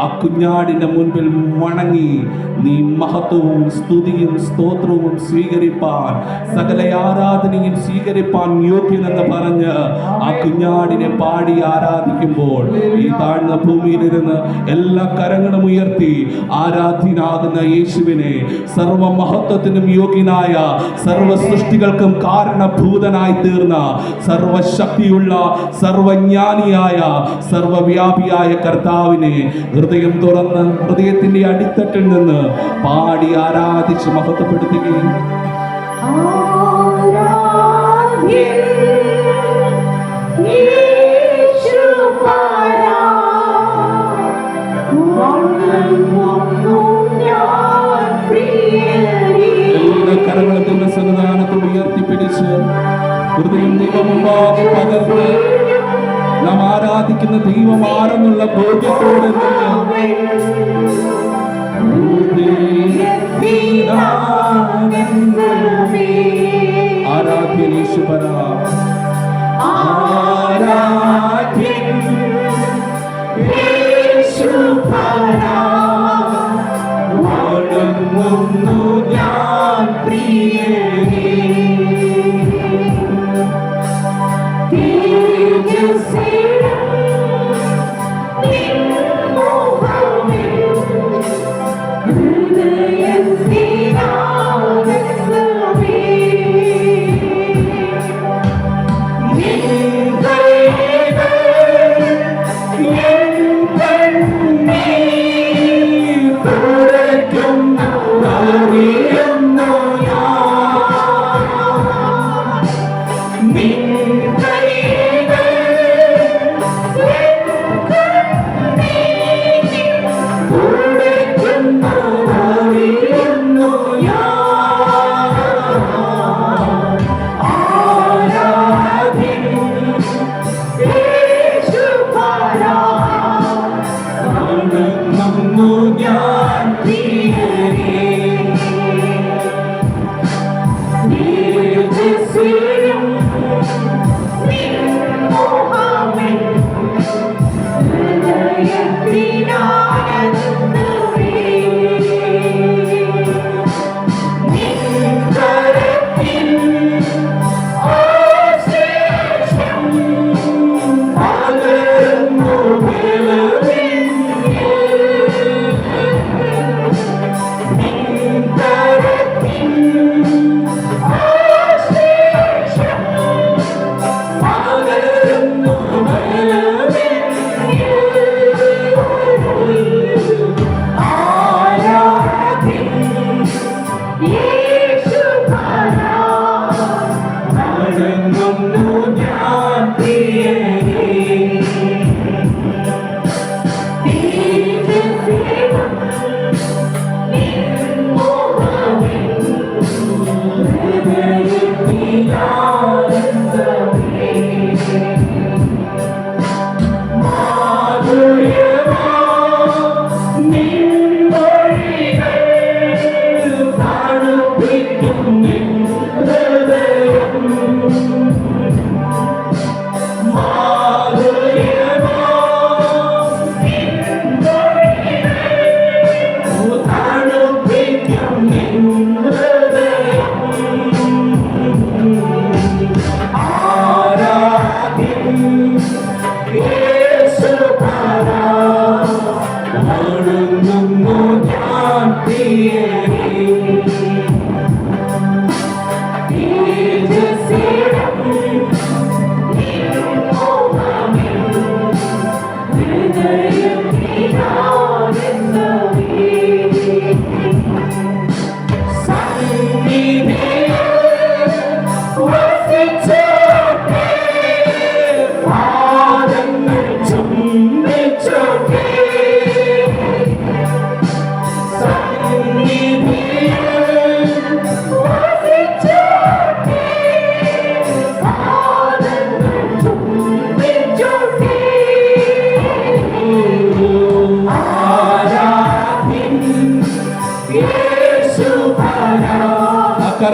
ആ കുഞ്ഞാടിന്റെ മുൻപിൽ വണങ്ങി, നീ മഹത്വവും സ്തുതിയും സ്തോത്രവും സ്വീകരിപ്പാൻ, സകല ആരാധനയും സ്വീകരിപ്പാൻ യോഗ്യനെന്ന് പറഞ്ഞ് ആ കുഞ്ഞാടിനെ പാടി ആരാധിക്കുമ്പോൾ ഈ താഴ്ന്ന ഭൂമിയിലിരുന്ന് എല്ലാ കരങ്ങളും ഉയർത്തി ആരാധ്യനാകുന്ന യേശുവിനെ, സർവ മഹത്വത്തിനും യോഗ്യനായ, സർവ സൃഷ്ടികൾക്കും കാരണഭൂതനായി തീർന്ന, സർവശക്തിയുള്ള, സർവജ്ഞാനിയായ, സർവവ്യാപിയായ കർത്താവിനെ ഹൃദയം തുറന്ന് ഹൃദയത്തിന്റെ അടിത്തട്ടിൽ നിന്ന് പാടി ആരാധിച്ച് മഹത്വപ്പെടുത്തുകയും കരങ്ങളത്തിന്റെ സന്നിധാനത്തോട് ഉയർത്തിപ്പിടിച്ച് ഹൃദയം ദൈവമുമ്പാകെ പകർന്ന് നാം ആരാധിക്കുന്ന ദൈവം ആരെന്നുള്ള ബോധ്യത്തോടെ ആരാധ്യൻ യേശുപര, ആരാധ്യൻ യേശുപര, വണങ്ങുന്നു ഞാൻ പ്രിയനേ.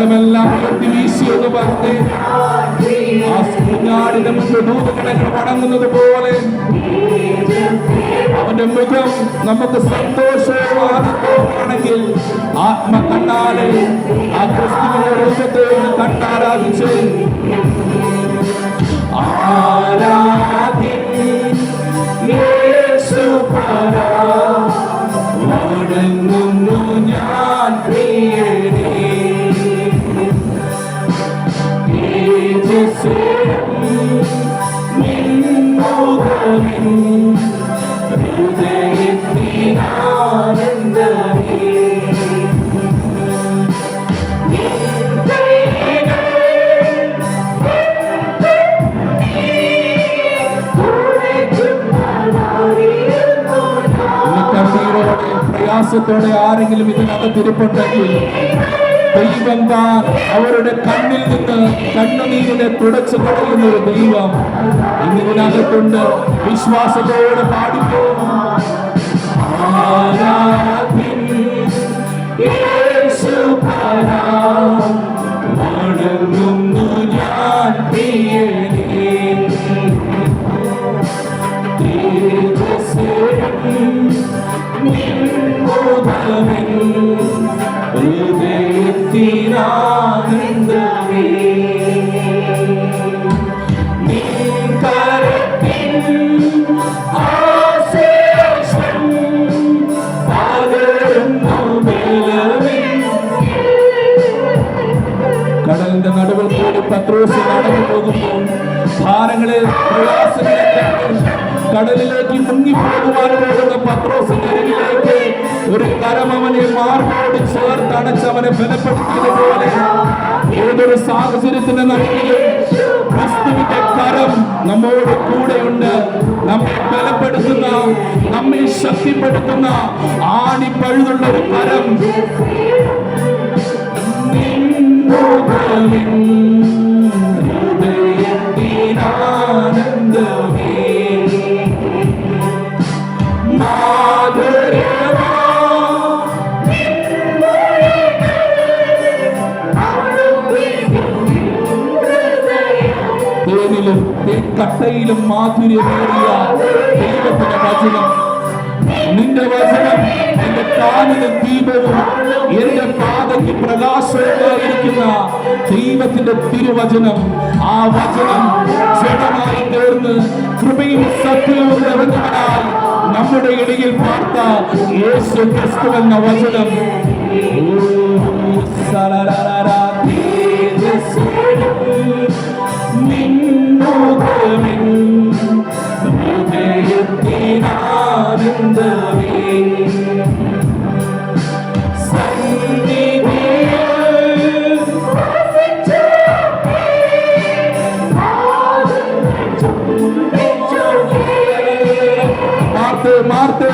കരമെല്ലാം ഉയർത്തി വീശി എന്ന് പറഞ്ഞ് ആ കുഞ്ഞാടിന്റെ മുമ്പ് ദൂതങ്ങളെ വണങ്ങുന്നത് പോലെ അവന്റെ മുഖം നമുക്ക് സന്തോഷവും ആനന്ദവുമാണെങ്കിൽ ആത്മകണ്ണാലെ ആ ക്രിസ്തുവിന്റെ രൂപത്തെ കണ്ടാരാധിച്ച് വണങ്ങുന്നു ഞാൻ പ്രിയനേ പ്രയാസത്തോടെ ആരെങ്കിലും ഇതിനകത്തിരിപ്പുണ്ടെങ്കിൽ ദൈവം താൻ അവരുടെ കണ്ണിൽ നിന്ന് കണ്ണുനീരിനെ തുടച്ചു കളയുന്ന ഒരു ദൈവം ഇതിനകത്തുണ്ട്. വിശ്വാസത്തോടെ പാടിപ്പോ വണങ്ങുന്നു ഞാൻ പ്രിയനേ ഹൃദയത്തിനാനന്ദമേ കടലിന്റെ നടുവിൽ കൂടി പത്രോസ് നടന്നു പോകുമ്പോൾ ഭാരങ്ങളെ പ്രയാസങ്ങളെ കടലിലേക്ക് മുങ്ങിപ്പോകുവാൻ പോകുന്ന പത്രോസിന്റെ അരികിലേക്ക് ഒരു കരം അവനെ മാർഗോട് ചേർത്തടച്ച് അവനെ ബലപ്പെടുത്തിയതുപോലെ ഏതൊരു സാഹചര്യത്തിന്റെ നടുവിലും ക്രിസ്തുവിന്റെ കരം നമ്മോട് കൂടെയുണ്ട്. നമ്മെ ബലപ്പെടുത്തുന്ന, നമ്മെ ശക്തിപ്പെടുത്തുന്ന ആണിപ്പഴുതുള്ള ഒരു കരം ഹൃദയത്തിനാനന്ദമേ തേനിലും കട്ടയിലും മാധുര്യമേറിയ ദൈവത്തിന്റെ വചനം, നിന്റെ വചനം എന്റെ കാലിന് ദീപവും എന്റെ പാതയ്ക്ക് പ്രകാശവുമായിരിക്കുന്ന ദൈവത്തിന്റെ തിരുവചനം. ആ വചനം ജഡമായി തീർന്ന് കൃപയും സത്യവും നിറഞ്ഞവനായി നമ്മുടെ ഇടയിൽ പാർത്ത യേശു ക്രിസ്തു എന്ന വചനം മാർത്തേ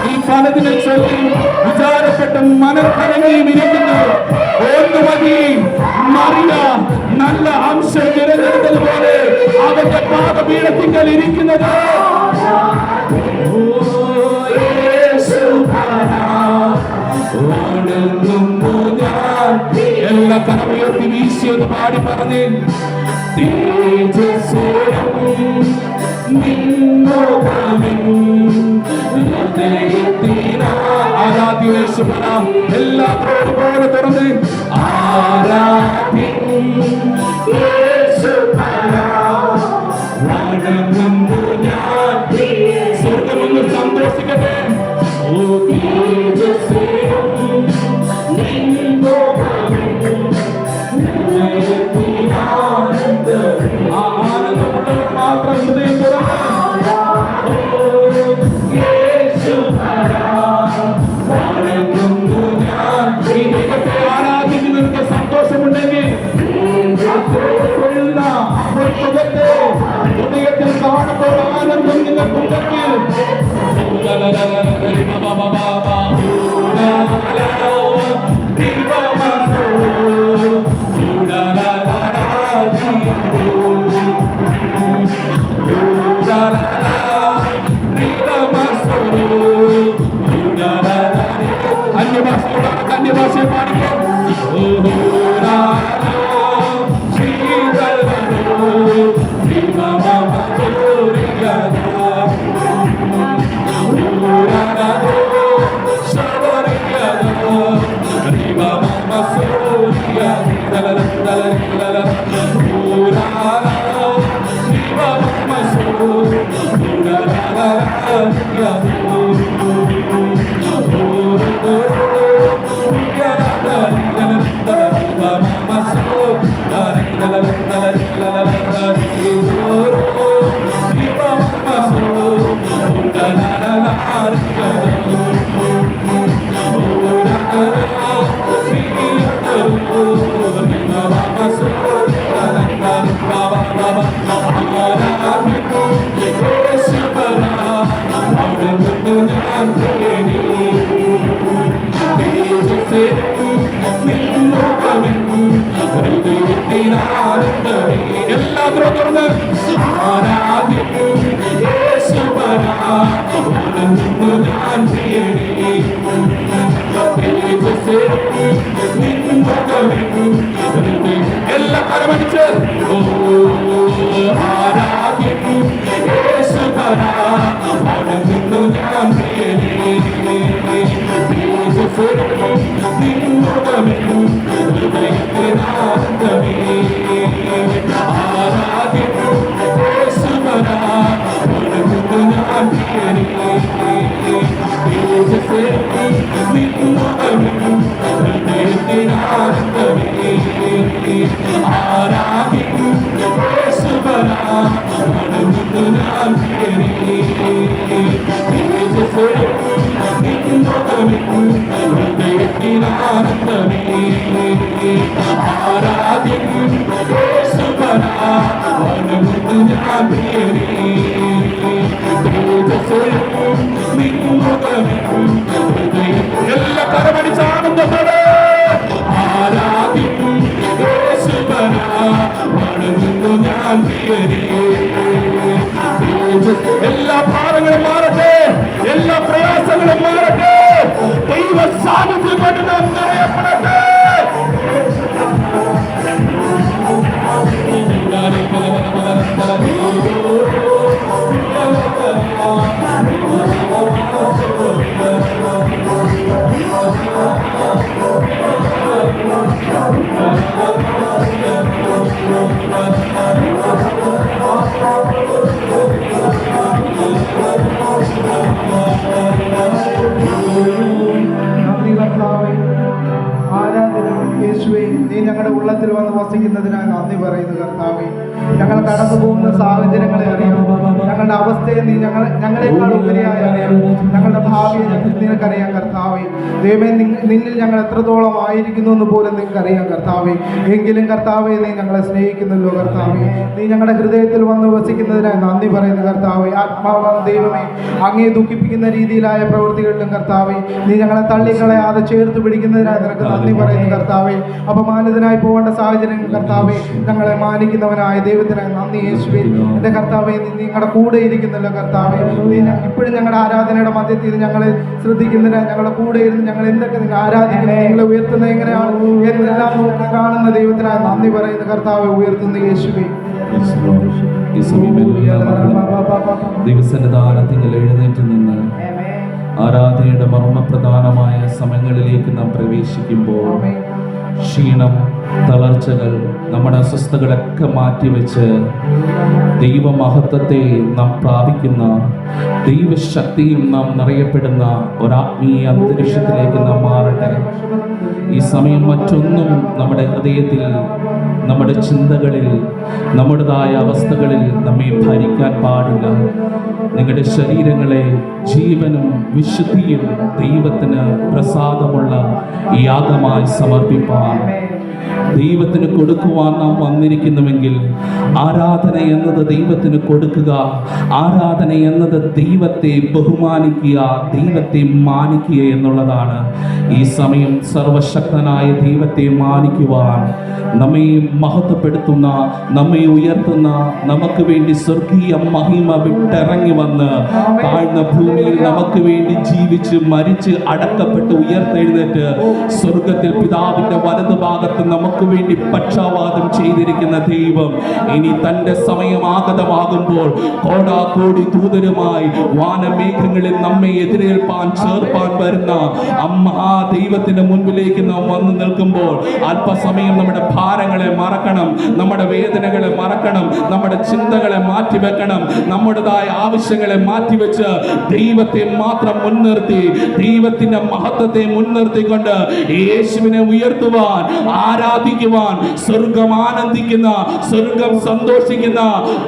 ഈ പലതിനെ ചൊല്ലി വിചാരപ്പെട്ട മനം കലങ്ങിയും ഇരിക്കുന്നു. ഒന്ന് മതി, മറിയ നല്ല അംശം നിലനിർത്തതുപോലെ അവന്റെ പാദപീഠത്തിങ്കൽ ഇരിക്കുന്നത്. എല്ലാ കരമുയർത്തി വീശിയൊന്ന് പാടി പറഞ്ഞേ ആരാധ്യേശ്വര എല്ലാത്തോടും പോലെ തുറന്ന് സ്വർഗമൊന്ന് സന്തോഷിക്കട്ടെ. ആ ആനന്ദമുള്ളവർ മാത്രം ഹൃദയം തുറന്ന് ആരാധിക്കുന്നവർക്ക് സന്തോഷമുണ്ടെങ്കിൽ ഹൃദയത്തിൽ കാണുമ്പോൾ ആനന്ദം നിങ്ങൾക്കുണ്ടെങ്കിൽ അന്യഭാഷയെ പാടിക്കും. എല്ലാ കരമടിച്ച് എല്ലാ കരമടിച്ച് ആനന്ദത്തോടെ ആരാധിക്കും എല്ലാ ഭാരങ്ങളും മാറട്ടെ, എല്ലാ പ്രയാസങ്ങളും മാറട്ടെ, ദൈവ സാന്നിധ്യം കൊണ്ട് നാം നിറയപ്പെടട്ടെ. നന്ദി കർത്താവേ, ആരാധന യേശുവേ, നീ ഞങ്ങളുടെ ഉള്ളത്തിൽ വന്ന് വസിക്കുന്നതിനായി നന്ദി പറയുന്നു കർത്താവേ. ഞങ്ങൾ കടന്നു പോകുന്ന സാഹചര്യങ്ങളെ അറിയാം, ഞങ്ങളുടെ അവസ്ഥയെ നീ ഞങ്ങളെക്കാൾ ഉപരിയായി അറിയാം, ഞങ്ങളുടെ ഭാവിയെ നിനക്കറിയാം കർത്താവേ. ദൈവമേ, നിന്നിൽ ഞങ്ങൾ എത്രത്തോളം ആയിരിക്കുന്നു എന്ന് പോലും നിനക്കറിയാം കർത്താവേ. എങ്കിലും കർത്താവേ, നീ ഞങ്ങളെ സ്നേഹിക്കുന്നല്ലോ കർത്താവേ. നീ ഞങ്ങളുടെ ഹൃദയത്തിൽ വന്ന് വസിക്കുന്നതിനായി നന്ദി പറയുന്നു കർത്താവേ. ആത്മാവാം ദൈവമേ, അങ്ങേ ദുഃഖിപ്പിക്കുന്ന രീതിയിലായ പ്രവൃത്തികളിലും കർത്താവേ, നീ ഞങ്ങളെ തള്ളിക്കളയാതെ ചേർത്ത് പിടിക്കുന്നതിനായി നിനക്ക് നന്ദി പറയുന്നു കർത്താവേ. അപമാനിതനായി പോകേണ്ട സാഹചര്യങ്ങൾ കർത്താവേ, ഞങ്ങളെ മാനിക്കുന്നവനായ ദൈവത്തിനായി നന്ദി യേശുവേ. എൻ്റെ കർത്താവേ, നീ ഞങ്ങളുടെ കൂടെ ഇരിക്കുന്നല്ലോ കർത്താവേ. നീ ഇപ്പോഴും ഞങ്ങളുടെ ആരാധനയുടെ മധ്യത്തിൽ ഞങ്ങളെ ശ്രദ്ധിക്കുന്നതിനായി ഞങ്ങളുടെ കൂടെ ഇരുന്ന് ഞങ്ങൾ എന്തൊക്കെ നിങ്ങൾ ആരാധിക്കുന്നത്, നിങ്ങളെ ഉയർത്തുന്നത് എങ്ങനെയാണ് എന്നെല്ലാം നോക്കി കാണുന്ന ദൈവത്തിനായി നന്ദി പറയുന്ന കർത്താവെ ഉയർത്തുന്ന യേശുവേ. ഈ സമയം എല്ലാ മക്കളും ദൈവസന്നിധാനത്തിൽ എഴുന്നേറ്റ് നിന്ന് ആരാധനയുടെ മർമ്മപ്രധാനമായ സമയങ്ങളിലേക്ക് നാം പ്രവേശിക്കുമ്പോൾ ക്ഷീണം, തളർച്ചകൾ, നമ്മുടെ അസ്വസ്ഥതകളൊക്കെ മാറ്റിവെച്ച് ദൈവമഹത്വത്തെ നാം പ്രാപിക്കുന്ന, ദൈവശക്തിയും നാം നിറയപ്പെടുന്ന ഒരാത്മീയ അന്തരീക്ഷത്തിലേക്ക് നാം മാറട്ടെ. ഈ സമയം മറ്റൊന്നും നമ്മുടെ ഹൃദയത്തിൽ, നമ്മുടെ ചിന്തകളിൽ, നമ്മുടേതായ അവസ്ഥകളിൽ നമ്മെ ഭരിക്കാൻ പാടില്ല. നിങ്ങളുടെ ശരീരങ്ങളെ ജീവനും വിശുദ്ധിയും ദൈവത്തിന് പ്രസാദമുള്ള യാഗമായി സമർപ്പിപ്പാൻ, ദൈവത്തിന് കൊടുക്കുവാൻ നാം വന്നിരിക്കുന്നുവെങ്കിൽ ആരാധന എന്നത് ദൈവത്തിന് കൊടുക്കുക, ആരാധന എന്നത് ദൈവത്തെ ബഹുമാനിക്കുക, ദൈവത്തെ മാനിക്കുക എന്നുള്ളതാണ്. ഈ സമയം സർവശക്തനായ ദൈവത്തെ മാനിക്കുവാൻ, നമ്മെ മഹത്വപ്പെടുത്തുന്ന, നമ്മെ ഉയർത്തുന്ന, നമുക്ക് വേണ്ടി സ്വർഗീയ മഹിമ വിട്ടിറങ്ങി വന്ന് താഴ്ന്ന ഭൂമിയിൽ നമുക്ക് വേണ്ടി ജീവിച്ച് മരിച്ച് അടക്കപ്പെട്ട് ഉയർത്തെഴുന്നേറ്റ് സ്വർഗത്തിൽ പിതാവിന്റെ വലതുഭാഗത്ത് നമുക്ക് വേണ്ടി പക്ഷാവാദം ചെയ്തിരിക്കുന്ന ദൈവം ഇനി തന്റെ സമയം ആഗതമാകുമ്പോൾ കോടാകോടി ദൂതരുമായി വാനമേഘങ്ങളിൽ നമ്മെ എതിരേൽപ്പാൻ ചേർപ്പാൻ വരുന്ന ദൈവത്തിന്റെ മുൻപിലേക്ക് നാം വന്നു നിൽക്കുമ്പോൾ അല്പസമയം നമ്മുടെ ഭാരങ്ങളെ മറക്കണം, നമ്മുടെ വേദനകളെ മറക്കണം, നമ്മുടെ ചിന്തകളെ മാറ്റിവെക്കണം, നമ്മുടേതായ ആവശ്യങ്ങളെ മാറ്റിവെച്ച് ദൈവത്തെ മാത്രം മുൻനിർത്തി, ദൈവത്തിന്റെ മഹത്വത്തെ മുൻനിർത്തിക്കൊണ്ട് യേശുവിനെ ഉയർത്തുവാൻ, ആരാധിക്കുവാൻ സ്വർഗം ആനന്ദിക്കുന്ന, സ്വർഗം സന്തോഷിക്കുന്ന,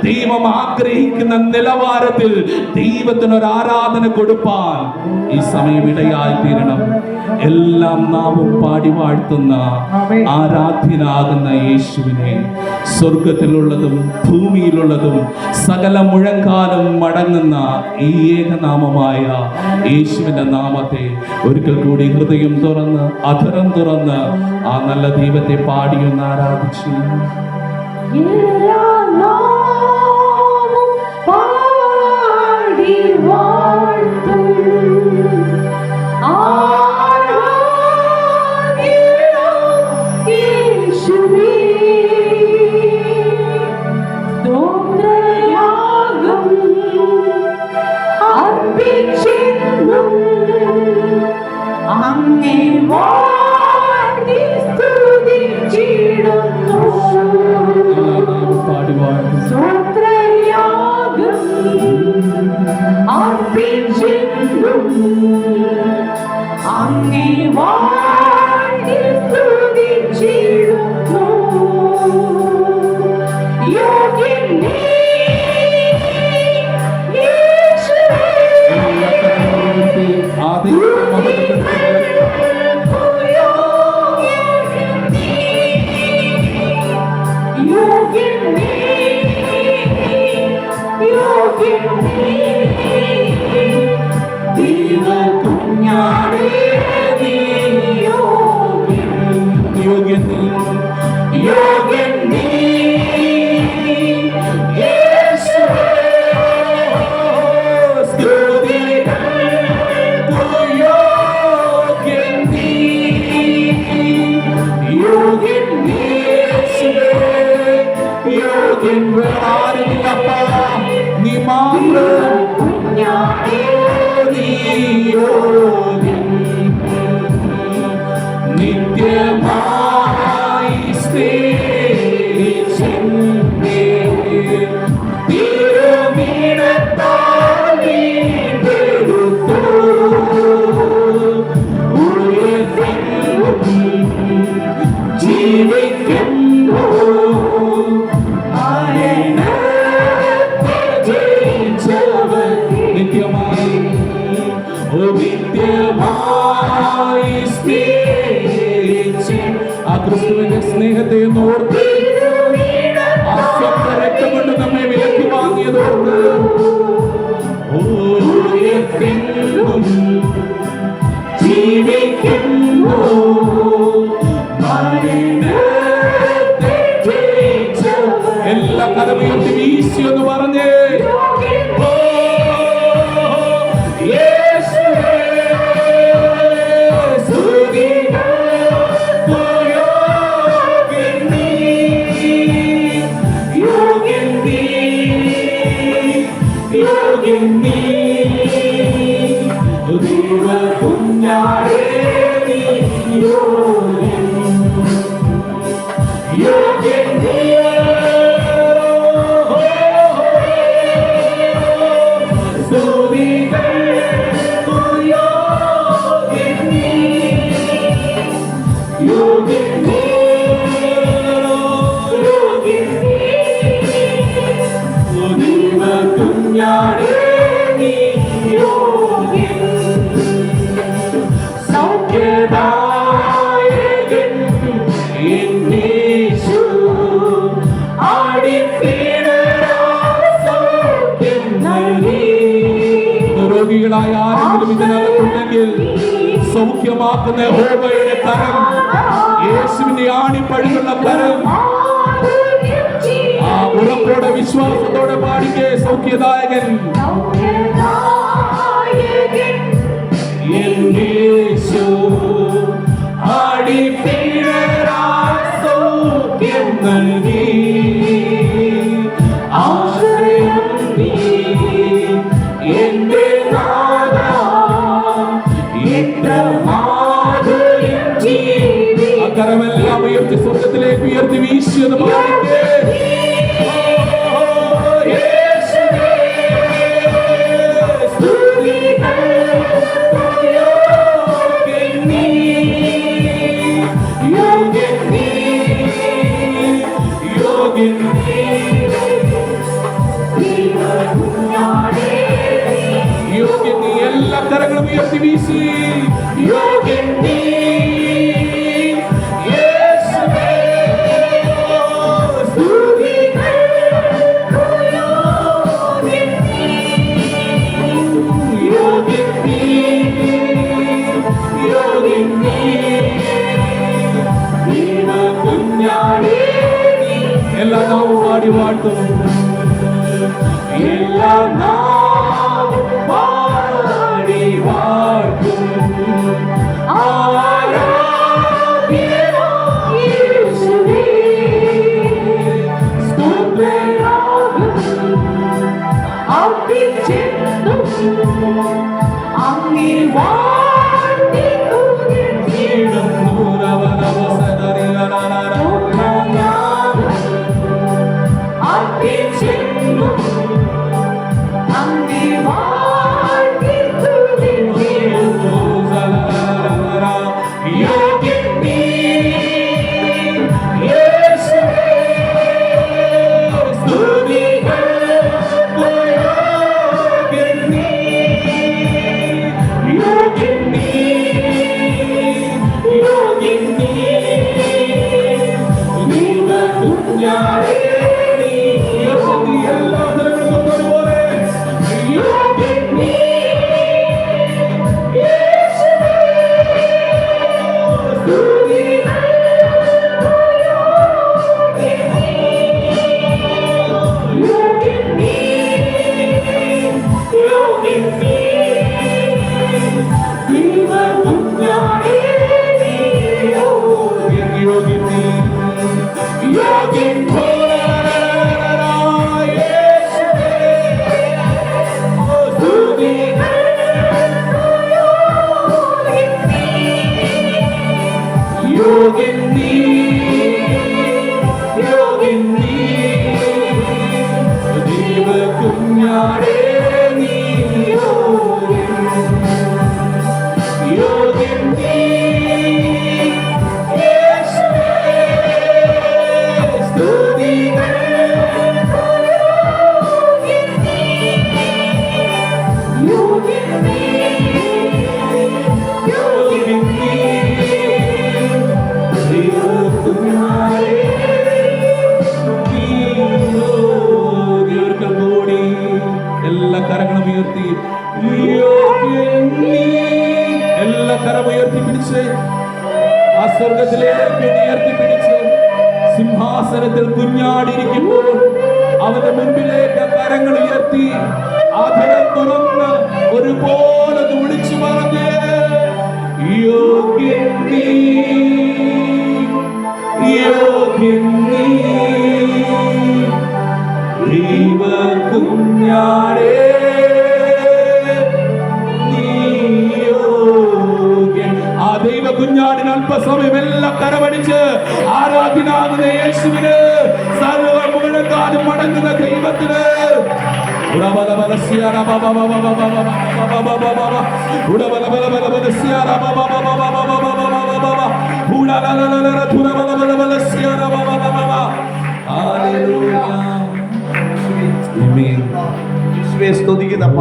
ദൈവം ആഗ്രഹിക്കുന്ന നിലവാരത്തിൽ ദൈവത്തിനൊരു ആരാധന കൊടുപ്പാൻ ഈ സമയം ഇടയായി തീരണം. എല്ലാം നാവും പാടി വാഴ്ത്തുന്ന ആരാധ്യനാകുന്ന യേശുവിനെ, സ്വർഗത്തിലുള്ളതും ഭൂമിയിലുള്ളതും സകല മുഴങ്കാലം മടങ്ങുന്ന ഈ ഏകനാമമായ യേശുവിന്റെ നാമത്തെ ഒരിക്കൽ കൂടി ഹൃദയം തുറന്ന് അധരം തുറന്ന് ആ നല്ല ദൈവത്തെ പാടിയൊന്ന് ആരാധിച്ചു. ക്രിസ്തുവിന്റെ സ്നേഹത്തെ ഓർത്ത്, രക്തം കൊണ്ട് നമ്മെ വിലക്കി വാങ്ങിയതോർത്ത് ജീവിക്കുന്നു. എല്ലാ കരമുയർത്തി വീശി എന്ന് പറഞ്ഞേ രോഗികളായ ആരെങ്കിലും ഇതിനകത്തുണ്ടെങ്കിൽ സൗഖ്യമാക്കുന്ന യഹോവയുടെ കരം, യേശുവിന്റെ ആണിപ്പഴുള്ള കരം, ആ ഉറപ്പോടെ വിശ്വാസത്തോടെ പാടിക്കേ. സൗഖ്യദായകൻ യേശു സൗഖ്യം നൽകി കരമെല്ലാം ഉയർത്തി സ്വർഗത്തിലേക്ക് ഉയർത്തി വീശി എന്ന് പാടിക്കേ. യോഗ്യൻ നീ യോഗ്യൻ നീ യേശുവേ എല്ലാ നാവും പാടി പാട്ടും എല്ലാ നാവും പാടി പാട്ടും എല്ലാ കരങ്ങളും ഉയർത്തി എല്ലാ കരം ഉയർത്തി പിടിച്ച് ആ സ്വർഗത്തിലേക്ക് ഉയർത്തി പിടിച്ച് സിംഹാസനത്തിൽ കുഞ്ഞാടിയിരിക്കുമ്പോൾ അവന്റെ മുൻപിലേക്ക് കരങ്ങൾ ഉയർത്തി ആധരം തുറന്ന് ഒരുപോലെ വിളിച്ചു പറഞ്ഞ് യോഗ്യൻ നീ, യോഗ്യൻ നീ, ദൈവകുഞ്ഞാടേ നീ യോഗ്യൻ. ആ ദൈവകുഞ്ഞാടിന് അല്പസമയം എല്ലാം കരമടിച്ച് ആരാധനാകുന്ന യേശുവിന്, സർവ്വ മുഴക്കാലും മടങ്ങുന്ന ദൈവത്തിന് യേശുവേ സ്തുതിക്കുന്നപ്പ.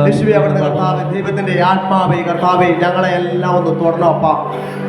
യേശുവേ അവിടുന്ന് കർത്താവേ, ദൈവത്തിന്റെ ആത്മാവേ കർത്താവേ, ഞങ്ങളെ എല്ലാം ഒന്ന് തുടരണപ്പ.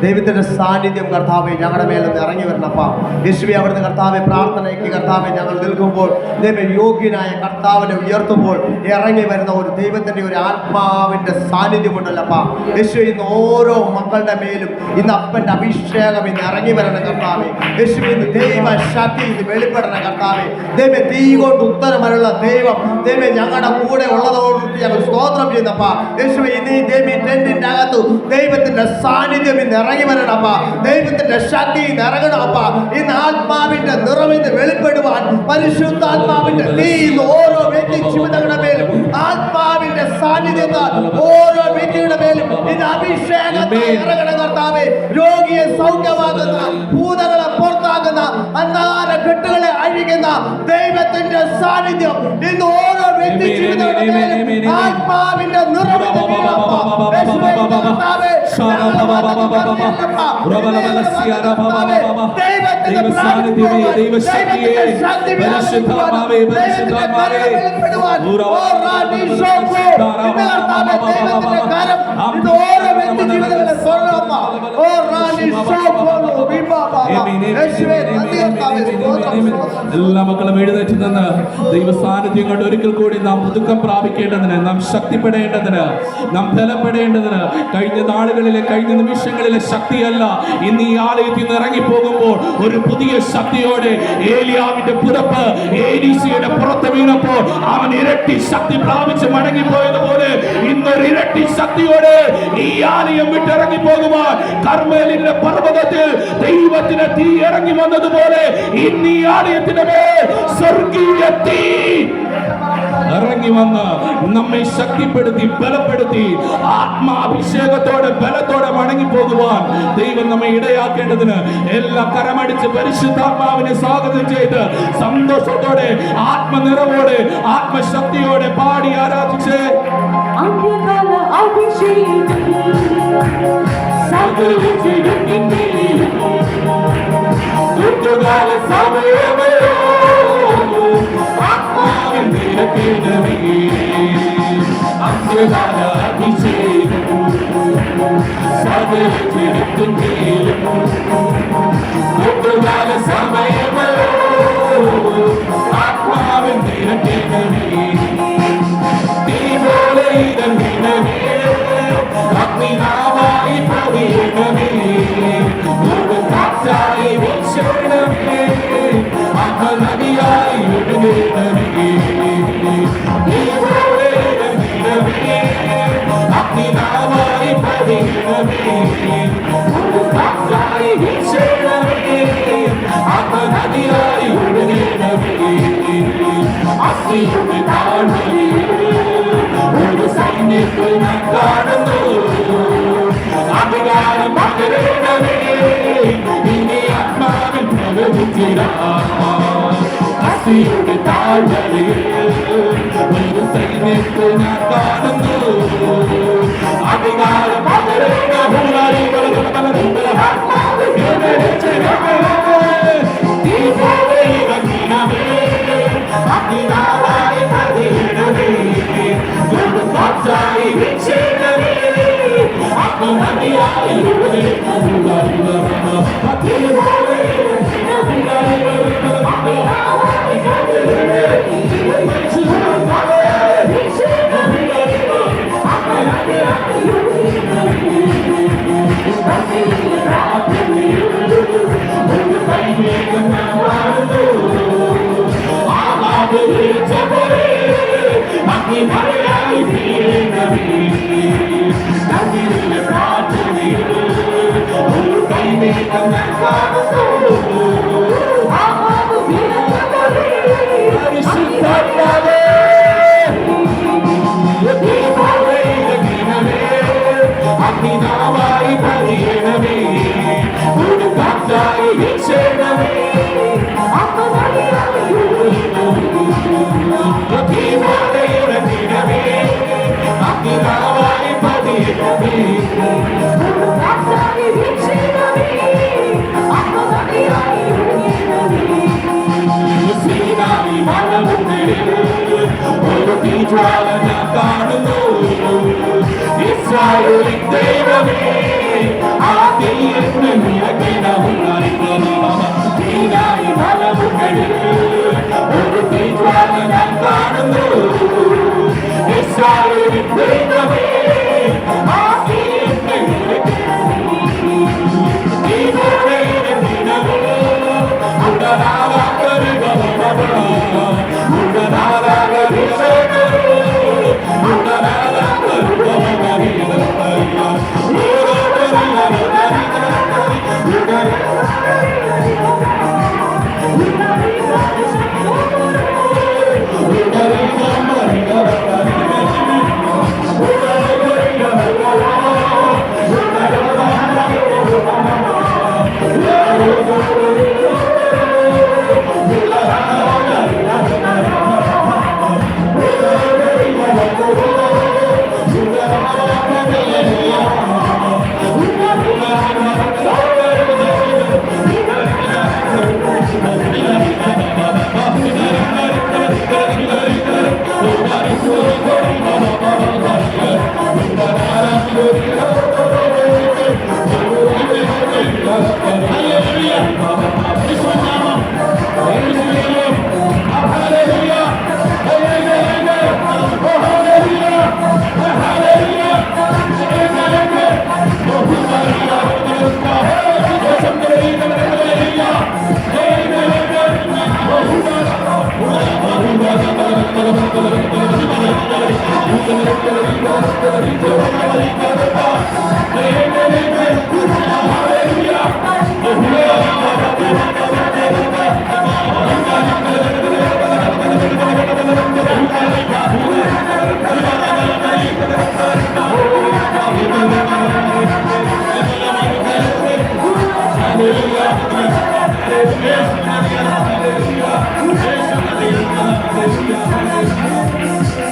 ദൈവത്തിന്റെ സാന്നിധ്യം കർത്താവേ ഞങ്ങളുടെ മേലൊന്ന് ഇറങ്ങി വരണപ്പ. യേശുവേ അവിടുന്ന് കർത്താവെ, പ്രാർത്ഥനയ്ക്ക് കർത്താവെ ഞങ്ങൾ നിൽക്കുമ്പോൾ ദൈവം യോഗ്യനായ കർത്താവിനെ ഉയർത്തുമ്പോൾ ഇറങ്ങി വരുന്ന ഒരു ദൈവത്തിന്റെ ഒരു ആത്മാവിന്റെ സാന്നിധ്യമുണ്ടല്ലപ്പ. യേശുവേ ഇന്ന് ഓരോ മക്കളുടെ മേലും ഇന്ന് അപ്പന്റെ അഭിഷേകം ഇന്ന് ഇറങ്ങി വരണം കർത്താവെ. യേശുവേ ഇന്ന് ദൈവ ശക്തി ഇന്ന് വെളിപ്പെടണം കർത്താവെ. ദൈവം തീ കൊണ്ട് ഉത്തരമുള്ള ദൈവം ദൈവം ഞങ്ങളുടെ കൂടെ ഉള്ളതോടുകൂടി ഞങ്ങൾ സ്തോത്രം ചെയ്യുന്നപ്പ. യേശുവേ ഇന്ന് ഈ ദൈവം ടെന്റിന്റെ അകത്തു ദൈവത്തിന്റെ സാന്നിധ്യം ഇന്ന് ഇറങ്ങി വരണപ്പ. ദൈവത്തിന്റെ ശക്തി ഇന്ന് ഇറങ്ങണമപ്പ. ഇന്ന് ആത്മാവിന്റെ നിറവിന്ന് വെളിപ്പെടുവാൻ പരിശുദ്ധാത്മാവിന്റെ തീ ഇന്ന് ഓരോ വ്യക്തി ജീവിതങ്ങളുടെ മേലും ആത്മാവിന്റെ സാന്നിധ്യത്താൽ ഓരോ വ്യക്തിയുടെ മേലും ഇന്ന് അഭിഷേകത്തെ ഇറങ്ങണം കർത്താവേ. രോഗിയെ സൗഖ്യമാക്കുന്ന, ഭൂതങ്ങളെ പുറത്താക്കുന്ന, അന്ധാര കെട്ടുകളെ അഴിക്കുന്ന ദൈവത്തിന്റെ സാന്നിധ്യം ഇന്ന് ഓരോ വ്യക്തി ജീവിതങ്ങളുടെ മേലും ആത്മാവിന്റെ നിറവിന് ദൈവസാന്നിധ്യമേ, ദൈവശക്തിയെ, പരിശുദ്ധാത്മാവേ, പരിശുദ്ധാത്മാവേ, എല്ലാ മക്കളും എഴുന്നേറ്റ് നിന്ന് ദൈവസാന്നിധ്യം കൊണ്ട് ഒരിക്കൽ കൂടി നാം പുതുക്കം പ്രാപിക്കേണ്ടതിന്, നാം ശക്തിപ്പെടേണ്ടതിന്, നാം ബലപ്പെടേണ്ടതിന്, കഴിഞ്ഞ നാളുകളിലെ, കഴിഞ്ഞ നിമിഷങ്ങളിലെ ശക്തിയല്ല ഇന്ന് ഈ ആലയത്തിൽ നിന്ന് ഇറങ്ങിപ്പോകുമ്പോൾ ഒരു പുതിയ ശക്തിയോടെ ഏലിയാവിന്റെ പുറപ്പ് ഏലീശയുടെ പുറത്ത് വീണപ്പോൾ അവൻ ഇരട്ടി ശക്തി പ്രാപിച്ച് മടങ്ങിപ്പോയതുപോലെ ഇന്നൊരു ഇരട്ടി ശക്തിയോടെ ഈ ആലയം വിട്ടിറങ്ങി പോകുവാൻ കർമ്മേലിന്റെ പർവ്വതത്തിൽ ദൈവത്തിന് തീ ഇറങ്ങി വന്നതുപോലെ ഇന്ന് ഈ ആലയത്തിന്റെ മേൽ സ്വർഗീയ തീ ഇറങ്ങി വന്ന് നമ്മെ ശക്തിപ്പെടുത്തി, ബലപ്പെടുത്തി, ആത്മാഭിഷേകത്തോടെ, ബലത്തോടെ മടങ്ങി പോകുവാൻ ദൈവം നമ്മെ ഇടയാക്കേണ്ടതിന് എല്ലാ കരമടിച്ച് പരിശുദ്ധാത്മാവിനെ സ്വാഗതം ചെയ്ത് സന്തോഷത്തോടെ, ആത്മനിറവോടെ, ആത്മശക്തിയോടെ പാടി ആരാധിച്ച്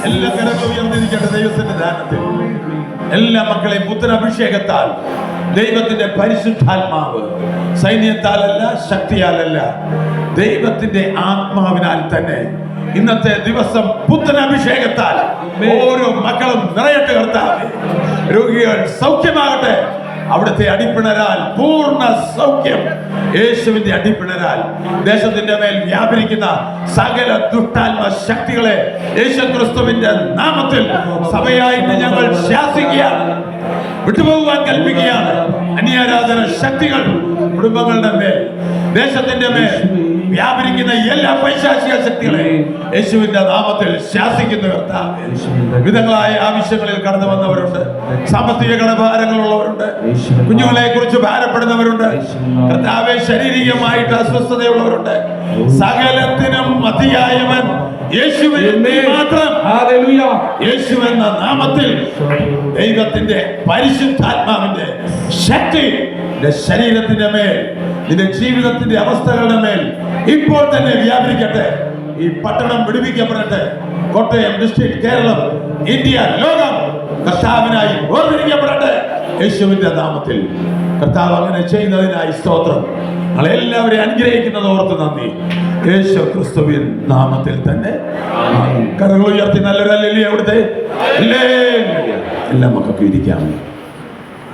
എല്ലാ കരങ്ങളും ഉയർന്നിരിക്കട്ടെ ദൈവത്തിന്റെ ദാനത്തിൽ. എല്ലാ മക്കളെയും പുത്തൻ അഭിഷേകത്താൽ ദൈവത്തിന്റെ പരിശുദ്ധാത്മാവ് സൈന്യത്താലല്ല, ശക്തിയാലല്ല, ദൈവത്തിന്റെ ആത്മാവിനാൽ തന്നെ ഇന്നത്തെ ദിവസം പുത്തൻ അഭിഷേകത്താൽ ഓരോ മക്കളും നിറയട്ടെ കർത്താവേ. രോഗികൾ സൗഖ്യമാകട്ടെ. അവിടുത്തെ അടിപ്പിണരാൽ പൂർണ്ണ സൗഖ്യം. യേശുവിന്റെ അടിപ്പിണരാൽ ദേശത്തിന്റെ മേൽ വ്യാപരിക്കുന്ന സകല ദുഷ്ടാത്മ ശക്തികളെ യേശുക്രിസ്തുവിന്റെ നാമത്തിൽ സഭയായിട്ട് ഞങ്ങൾ ശാസിക്കുകയാണ്, വിട്ടുപോകുവാൻ കൽപ്പിക്കുകയാണ്. അന്യാരാധന ശക്തികൾ കുടുംബങ്ങളുടെ മേൽ, ദേശത്തിന്റെ മേൽ വ്യാപരിക്കുന്ന എല്ലാ പൈശാചിക ശക്തികളെ യേശുവിന്റെ നാമത്തിൽ ശാസിക്കുന്ന കർത്താവേ. വിധങ്ങളായ ആവശ്യങ്ങളിൽ കടന്നു വന്നവരുണ്ട്, സാമ്പത്തിക കടഭാരങ്ങളുള്ളവരുണ്ട്, കുഞ്ഞുങ്ങളെ കുറിച്ച് ഭാരപ്പെടുന്നവരുണ്ട്, കർത്താവേ ശാരീരികമായിട്ട് അസ്വസ്ഥതയുള്ളവരുണ്ട്. സകലത്തിനും മതിയായവൻ യേശുവിനെ മാത്രം. യേശുവെന്ന നാമത്തിൽ ദൈവത്തിന്റെ പരിശുദ്ധാത്മാവിന്റെ ശക്തി നിന്റെ ശരീരത്തിന്റെ മേൽ, നിന്റെ ജീവിതത്തിന്റെ അവസ്ഥകളുടെ മേൽ ഇപ്പോൾ തന്നെ വ്യാപരിക്കട്ടെ. ഈ പട്ടണം വിടുവിക്കപ്പെടട്ടെ. കോട്ടയം ഡിസ്ട്രിക്ട്, കേരളം, ഇന്ത്യ, ലോകം കർത്താവിനായി ഓർമ്മിക്കപ്പെടട്ടെ യേശുവിന്റെ നാമത്തിൽ. കർത്താവ് അങ്ങനെ ചെയ്യുന്നതിനായി സ്തോത്രം. നമ്മളെല്ലാവരെയും അനുഗ്രഹിക്കുന്നത് ഓർത്ത് നന്ദി. യേശു ക്രിസ്തുവിൻ നാമത്തിൽ തന്നെ കരങ്ങൾ ഉയർത്തി നല്ലൊരു ഹല്ലേലൂയ. അവിടുത്തെ എല്ലാ മക്കൾക്കും ഇരിക്കാം.